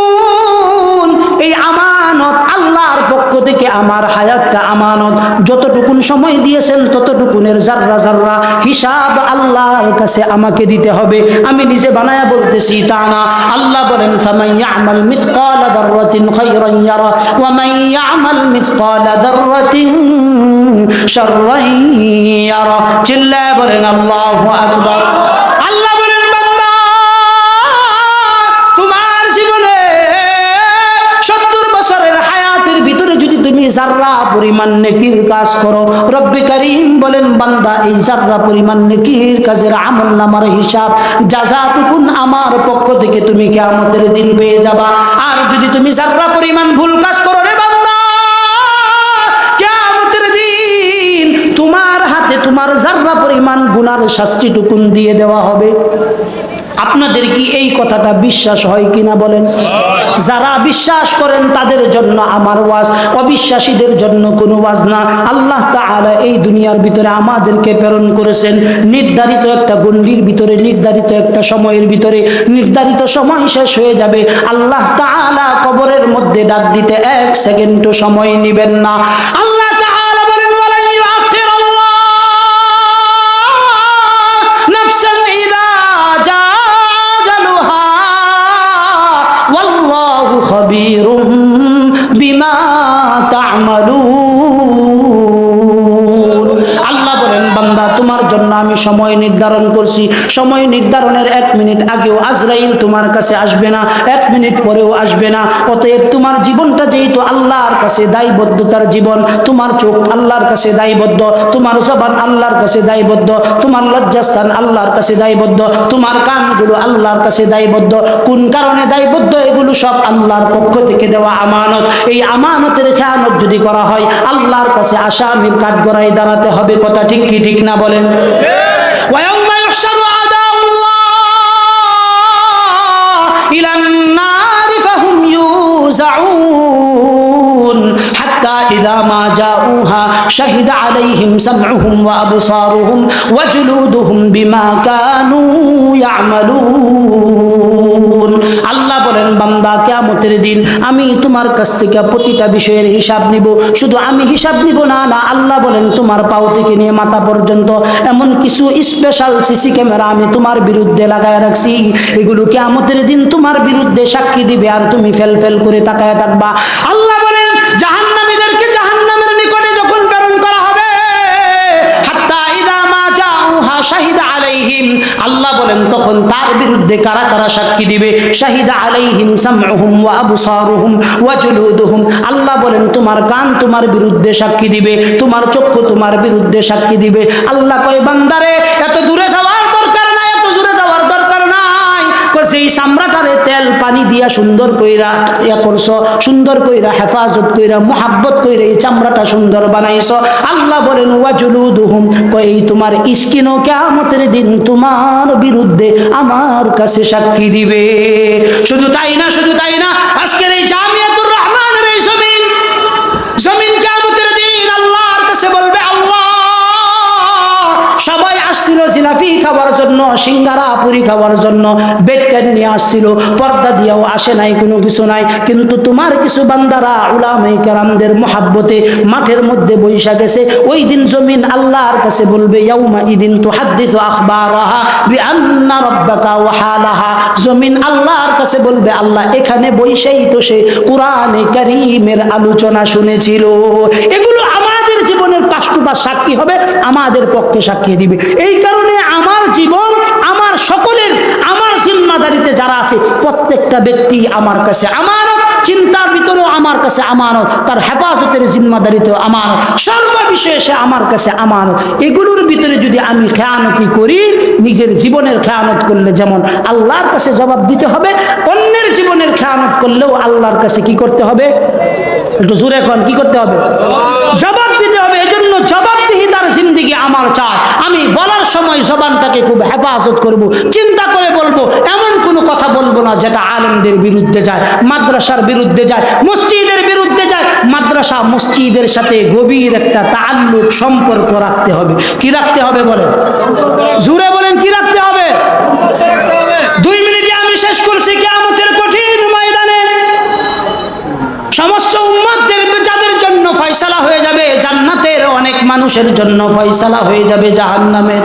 এই আমানত আল্লাহর পক্ষ থেকে আমার হায়াতটা আমানত। যতটুকুন সময় দিয়েছেন ততটুকুনের জাররা জাররা হিসাব আল্লাহর কাছে আমাকে দিতে হবে। আমি নিজে বানায়া বলতেছি তা না। আল্লাহ বলেন, ফামান ইয়ামাল মিসকালা যাররাতিন খায়রান ইয়ারা ওয়া মান ইয়ামাল মিসকালা যাররাতিন শাররান ইয়ারা। চিল্লায়ে বলেন আল্লাহু আকবার। আল্লাহ বলেন, বান্দা তোমার জীবনে 70 বছরের হায়াতের ভিতরে যদি তুমি জাররা পরিমাণ নেকির কাজ করো, রব্বে কারীম বলেন, বান্দা এই জাররা পরিমাণ নেকির কাজের আমলনামার হিসাব জাযাটুকুন আমার পক্ষ থেকে তুমি কিয়ামতের দিন পেয়ে যাবা। আর যদি তুমি জাররা পরিমাণ ভুল কাজ করো রে বান্দা, কিয়ামতের দিন তোমার হাতে তোমার জাররা পরিমাণ গুনার শাস্তিটুকুন দিয়ে দেওয়া হবে। আপনাদের কি এই কথাটা বিশ্বাস হয় কিনা বলেন? যারা বিশ্বাস করেন তাদের জন্য আমার ওয়াজ, অবিশ্বাসীদের জন্য কোনো ওয়াজ না। আল্লাহ তাআলা এই দুনিয়ার ভিতরে আমাদেরকে প্রেরণ করেছেন নির্ধারিত একটা গণ্ডির ভিতরে, নির্ধারিত একটা সময়ের ভিতরে। নির্ধারিত সময় শেষ হয়ে যাবে, আল্লাহ তাআলা কবরের মধ্যে ডাক দিতে 1 সেকেন্ডও সময় নেবেন না। আল্লাহ তাআলা বলেন ওয়ালাই ইউআখিরুল্লাহ নাফসান ইযা জাআ আজালুহা ওয়াল্লাহু খাবীরুম বিমা তা'মালুন। আল্লাহ বলেন বান্দা তোমার জন্য আমি সময় নির্ধারণ করছি, সময় নির্ধারণের 1 মিনিট আগেও আজরাইল তোমার কাছে আসবে না, 1 মিনিট পরেও আসবে না। অতএব তোমার জীবনটা যেহেতু আল্লাহর কাছে দায়বদ্ধতার জীবন, তোমার চোখ আল্লাহর কাছে দায়বদ্ধ, তোমার জবান আল্লাহর কাছে দায়বদ্ধ, তোমার লজ্জাস্থান আল্লাহর কাছে দায়বদ্ধ, তোমার কানগুলো আল্লাহর কাছে দায়বদ্ধ। কোন কারণে দায়বদ্ধ? এগুলো সব আল্লাহর পক্ষ থেকে দেওয়া আমানত। এই আমানতের খেয়ানত যদি করা হয় আল্লাহর কাছে আসামির কাঠগড়ায় দাঁড়াতে হবে। কথা ঠিক কি ঠিক না বলেন? ওয়ায়াউমা ইউহশারু আদাউল্লাহ ইলান নারি ফাহুম ইউজাউন হাত্তা ইযা মা জাউহা শাহিদা আলাইহিম সামউহুম ওয়া আবসারুহুম ওয়া জুলুদুহুম বিমা কানু ইয়ামালুন। আল্লাহ বলেন বান্দা কিয়ামতের দিন আমি তোমার কাছ থেকে প্রতিটা বিষয়ের হিসাব নিব। শুধু আমি হিসাব নিব না, আল্লাহ বলেন তোমার পাও থেকে নিয়ে মাথা পর্যন্ত এমন কিছু স্পেশাল সিসি ক্যামেরা আমি তোমার বিরুদ্ধে লাগায় রাখছি। এগুলো কিয়ামতের দিন তোমার বিরুদ্ধে সাক্ষী দিবে আর তুমি ফেল ফেল করে তাকায় থাকবা। আল্লাহ বলেন জাহান্নামীদেরকে জাহান্নামের নিকটে যখন প্রেরণ করা হবে হাত্তা ইযা মা জাউহা শাহিদা আলাইহিম, আল্লাহ বলেন তখন তার বিরুদ্ধে কারা কারা সাক্ষী দিবে? শাহিদা আলাইহিম সামউহুম ওয়া আবসারুহুম ওয়া জুলুদুহুম। আল্লাহ বলেন তোমার কান তোমার বিরুদ্ধে সাক্ষী দিবে, তোমার চক্ষু তোমার বিরুদ্ধে সাক্ষী দিবে। আল্লাহ কয় বান্দারে এত দূরে যাওয়ার দরকার নাই, এত দূরে যাওয়ার দরকার নাই। সেই চামড়াটারে তেল পানি দিয়া সুন্দর কইরা করছো, সুন্দর কইরা হেফাজত কইরা মুহাব্বত কইরা এই চামড়াটা সুন্দর বানাইছো। আল্লাহ বলেন ওয়া জুলুদুহুম, এই তোমার স্কিনও কিয়ামতের দিন তোমার বিরুদ্ধে আমার কাছে সাক্ষী দিবে। শুধু তাই না, শুধু তাই না, আজকের এই জামিয়াতুর রহমানের এই জমিন কিয়ামতের দিন আল্লাহর কাছে বলবে আল্লাহ সবাই আসছিল জিলাপি খাওয়ার জন্য, সিঙ্গারা পুরি খাওয়ার জন্য, বেডটেন নিয়ে আসছিল, পর্দা দিয়েও আসে নাই, কোনো কিছু নাই। কিন্তু তোমার কিছু বান্দারা উলামায়ে কেরামদের মুহাব্বতে মাঠের মধ্যে বৈশা গেছে। ওই দিন জমিন আল্লাহর কাছে বলবে ইয়াউমা ইদিন তুহাদ্দিসু আখবারাহা বিআন্না রাব্বাকা ওয়া হালাহা। জমিন আল্লাহর কাছে বলবে আল্লাহ এখানে বৈশাই তো সে কোরআনে কারীমের আলোচনা শুনেছিল। এগুলো আমাদের জীবনের পাশ টু পাশ সাক্ষী হবে, আমাদের পক্ষে সাক্ষী দিবে। এই কারণে আমার জীবন আমার সকলের, আমার জিম্মাদারিতে যারা আছে প্রত্যেকটা ব্যক্তি আমার কাছে আমানত, চিন্তার ভিতরেও আমার কাছে আমানত, তার হেফাজতের জিম্মাদারিতেও আমানত, সর্ব বিষয়ে সে আমার কাছে আমানত। এগুলোর ভিতরে যদি আমি খেয়ানতি করি, নিজের জীবনের খেয়ানত করলে যেমন আল্লাহর কাছে জবাব দিতে হবে, অন্যের জীবনের খেয়ানত করলেও আল্লাহর কাছে কি করতে হবে? একটু জোরে এখন কি করতে হবে? জবাব দিতে হবে। এজন্য জবাবদিহিতার জিন্দেগি আমার চাই। আমি বলার সময় জবানটাকে খুব হেফাজত করব, চিন্তা করে বলবো, এমন কোনো কথা বলবো না যেটা আলেমদের বিরুদ্ধে যায়, মাদ্রাসার বিরুদ্ধে যায়, মসজিদের বিরুদ্ধে যায়। মাদ্রাসা মসজিদের সাথে গভীর একটা তাআল্লুক, সম্পর্ক রাখতে হবে। কি রাখতে হবে বলেন? জোরে বলেন কি রাখতে হবে? 2 মিনিটে আমি শেষ করছি। কিয়ামতের কঠিন ময়দানে সমস্ত উম্মতদের যাদের জন্য ফয়সালা হয়ে যাবে জান্নাতের, অনেক মানুষের জন্য ফয়সালা হয়ে যাবে জাহান্নামের।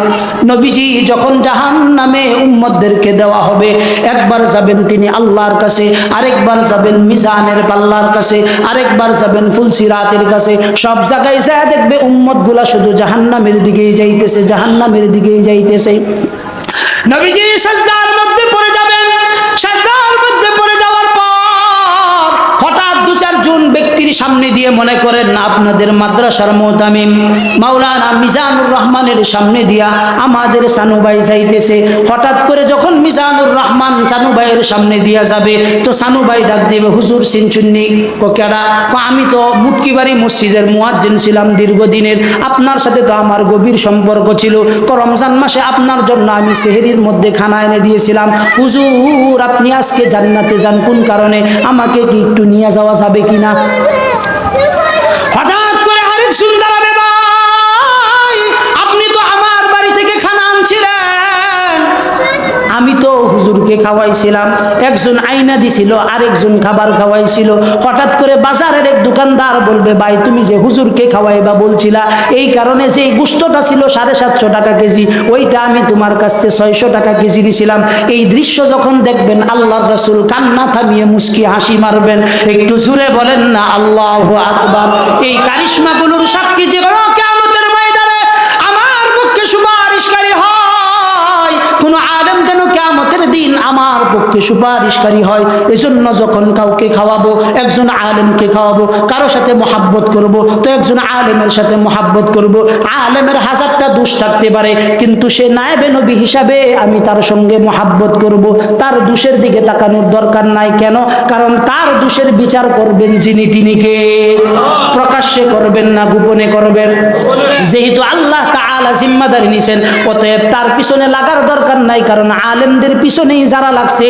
নবীজি যখন জাহান্নামে উম্মতদেরকে দেওয়া হবে, একবার যাবেন তিনি আল্লাহর কাছে, আরেকবার যাবেন মিজানের পাল্লার কাছে, আরেকবার যাবেন ফুলসিরাতের কাছে। সব জায়গায় যায় দেখবে উম্মতগুলা শুধু জাহান্নামের দিকেই যাইতেছে, জাহান্নামের দিকেই যাইতেছে। নবীজি সাজদার মধ্যে পড়ে যাবেন। সাজদার মধ্যে পড়ে যাওয়ার পর হঠাৎ 2-4 একজন ব্যক্তির সামনে দিয়ে, মনে করেন না আপনাদের মাদ্রাসার মুতামিম মাওলানা মিজানুর রহমানের সামনে দিয়া আমাদের সানু ভাই যাইতেছে। হঠাৎ করে যখন মিজানুর রহমান সানু ভাইয়ের সামনে দিয়া যাবে, তো সানু ভাই ডাক দিবে, হুজুর চিনচুন্নি? কেডা? আমি তো মুটকিবাড়ি মসজিদের মুয়াজ্জিন ছিলাম দীর্ঘদিনের, আপনার সাথে তো আমার গভীর সম্পর্ক ছিল। রমজান মাসে আপনার জন্য আমি সেহরির মধ্যে খানা এনে দিয়েছিলাম। হুজুর আপনি আজকে জান্নাতে যান, কোন কারণে? আমাকে কি একটু নিয়ে যাওয়া যাবে কিনা? হঠাৎ করে আরেক সুন্দর হবে, ভাই আপনি তো আমার বাড়ি থেকে খানা আনছিলেন, আমি তো হুজুরকে খাওয়াইছিলাম। একজন আইনা দিছিল, আরেকজন খাবার খাওয়াইছিল। হঠাৎ করে বাজারের এক দোকানদার বলবে, ভাই তুমি যে হুজুরকে খাওয়াইবা বলছিলা, এই কারণে যে গোশতটা ছিল 750 টাকা কেজি, ওইটা আমি তোমার কাছ থেকে 600 টাকা কেজি নিছিলাম। এই দৃশ্য যখন দেখবেন, আল্লাহর রাসূল কান্না থামিয়ে মুস্কি হাসি মারবেন। একটু জোরে বলেন না আল্লাহু আকবার। এই কারিশমাগুলোর সাক্ষী যেগুলো কিয়ামতের ময়দানে আমার পক্ষে সুপারিশকারী হয়, কোন আলেম যেন কিয়ামতের দিন আমার পক্ষে সুপারিশকারী হয়। এজন্য যখন কাউকে খাওয়াবো, একজন আলেমকে খাওয়াবো, কারো সাথে মহাব্বত করব, তো একজন আলেমের সাথে মহাব্বত করব। আলেমের হাজারটা দোষ থাকতে পারে, কিন্তু সে নায়েবে নবী হিসাবে আমি তার সঙ্গে মহাব্বত করব। তার দোষের দিকে তাকানোর দরকার নাই। কেন? কারণ তার দোষের বিচার করবেন যিনি, তিনি কে? প্রকাশ্যে করবেন না গোপনে করবেন? যেহেতু আল্লাহ তাআলা জিম্মাদারি নিছেন, অতএব তার পিছনে লাগার দরকার নাই। কারণ আলেমদের পিছনেই যারা লাগছে,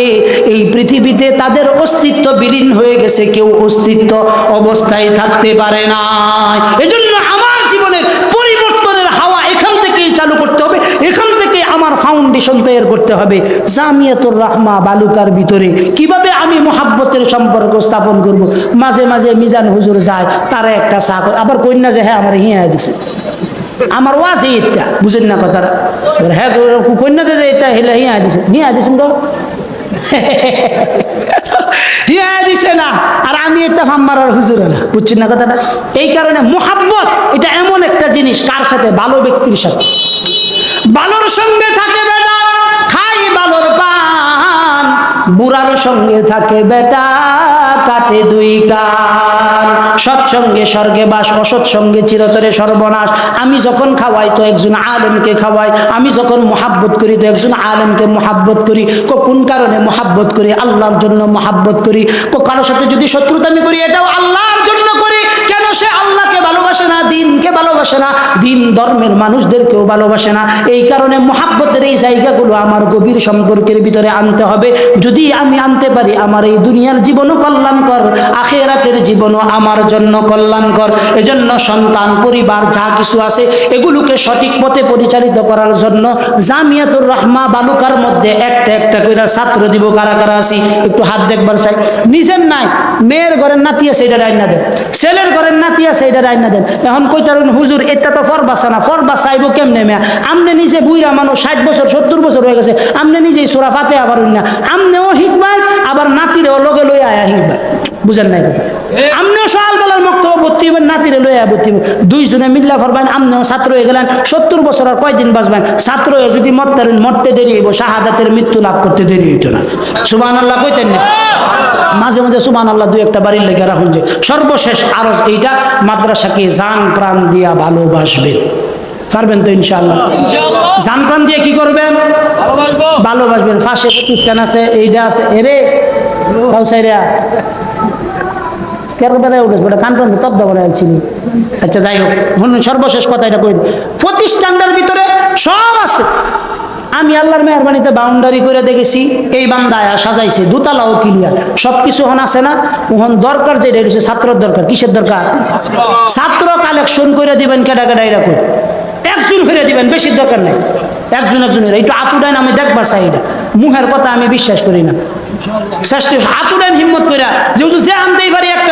এই পৃথিবীতে তাদের অস্তিত্ব বিলীন হয়ে গেছে, কেউ অস্তিত্ব অবস্থায় থাকতে পারে না। এজন্য আমার জীবনের পরিবর্তনের হাওয়া এখান থেকেই চালু করতে হবে, এখান থেকে আমার ফাউন্ডেশন তৈরি করতে হবে। জামিয়াতুর রাহমা বালুকার ভিতরে কিভাবে আমি মহাব্বতের সম্পর্ক স্থাপন করব? মাঝে মাঝে মিজান হুজুর যায়, তারা একটা চা করে, আবার কন্যা যে হ্যাঁ আমার হিয়া দিছে, আমার ওয়াজ এইটা বুঝেন না কথাটা। হ্যাঁ কন্যাতে যে এটা হেলে হিয়া দিছে, হিয়া দিছেন তো হিয়া দিছে না, আর আমি এটা ফাম্মারার হুজুর না, বুঝছেন না কথাটা? এই কারণে মুহাব্বত এটা এমন একটা জিনিস, কার সাথে? ভালো ব্যক্তির সাথে। ভালোর সঙ্গে থাকে বেটা, খাই ভালোর পান, বুড়ার সঙ্গে থাকে বেটা, কাটে দুই কান। সৎসঙ্গে স্বর্গে বাস, অসৎ সঙ্গে চিরতরে সর্বনাশ। আমি যখন খাওয়াই তো একজন আলেমকে খাওয়াই, আমি যখন মহাব্বত করি তো একজন আলেমকে মহাব্বত করি। কোন কারণে মহাব্বত করি? আল্লাহর জন্য মহাব্বত করি। কারোর সাথে যদি শত্রুতামি করি, এটাও আল্লাহর জন্য করি। কেন? সে আল্লাহকে ভালোবাসে না, দিনকে ভালোবাসে না, দিন ধর্মের মানুষদেরকেও ভালোবাসে না। এই কারণে মহাব্বতের এই জায়গাগুলো আমার গভীর সম্পর্কের ভিতরে আনতে হবে। যদি আমি আনতে পারি, আমার এই দুনিয়ার জীবনও কল্যাণকর, আখিরাতের জীবনও আমার জন্য কল্যাণকর। এজন্য সন্তান, পরিবার যা কিছু আছে, এগুলোকে সঠিক পথে পরিচালিত করার জন্য জামিয়াতুর রাহমা বালুকার মধ্যে একটা একটা করে ছাত্র দিব। কারা কারা আছি একটু হাত দেখবার চাই। নিজের নাই, মেয়ের ঘরের নাতি আছে, এটা রাইনা দেন। ছেলের ঘরের নাতি আছে, এটা রাইনা দেন। এখন কইতারুন হুজুর এটা তো ফরবাসা না, ফরবা চাইবো কেমনে? মেয়া আমনে নিজে বুইরা মানুষ 60 বছর 70 বছর হয়ে গেছে, আমনে নিজেই সূরা ফাতিহা পারুন না, আমনেও হিকবাই আবার নাতিরেও লগে লইয়া আয়া হিকবাই। বুঝেন নাই কথা? আমনেও সকাল বেলার বক্তব্য ভর্তি হইবেন, নাতিরে লইয়া ভর্তি হইবেন, দুইজনে মিল্লা ফরবেন। আমনেও ছাত্র হয়ে গেলেন, 70 বছর আর কয়দিন বাঁচবেন? ছাত্র হয়ে যদি মরতে দেরি হইব, শাহাদাতের মৃত্যু লাভ করতে দেরি হইতো না। সুবহানাল্লাহ কইতেন না? মাঝে মাঝে সুবহানাল্লাহ দুই একটা বাড়ির লেগে রাখুন। যে সর্বশেষ আরজ এইটা, মাদ্রাসাকে জান প্রাণ দিয়া ভালোবাসবেন। পারবেন তো ইনশাআল্লাহ? জান প্রাণ দিয়ে কি করবেন? ভালোবাসবেন। পাশে প্রতিষ্ঠান আছে, এইটা আছে, এরে কাউসাইরা কেরবেলায় উঠেছে বেটা, কান প্রান্ত তব্দা বলে আলছিনি। আচ্ছা যাই হোক, সর্বশেষ কথা এটা কই, প্রতিষ্ঠানটার ভিতরে সব আছে। আমি আল্লাহর মেহরবানিতে বাউন্ডারি করে দেখেছি, এই বান্দায়া সাজাইছে, দুতলাও ক্লিয়ার, সবকিছু হন আছে না? ওহন দরকার যেটা হচ্ছে ছাত্রের দরকার। কিসের দরকার? ছাত্র কালেকশন করে দিবেন। কেডা কেডা এরা কই একজন হয়ে দিবেন, বেশির দরকার নাই। একজন একজনের একটু আতুডাইন আমি দেখবা চাই, এটা মুহের কথা আমি বিশ্বাস করি না। শ্রেষ্ঠ আতুডাইন হিম্মত করে যে আনতেই পারি একটা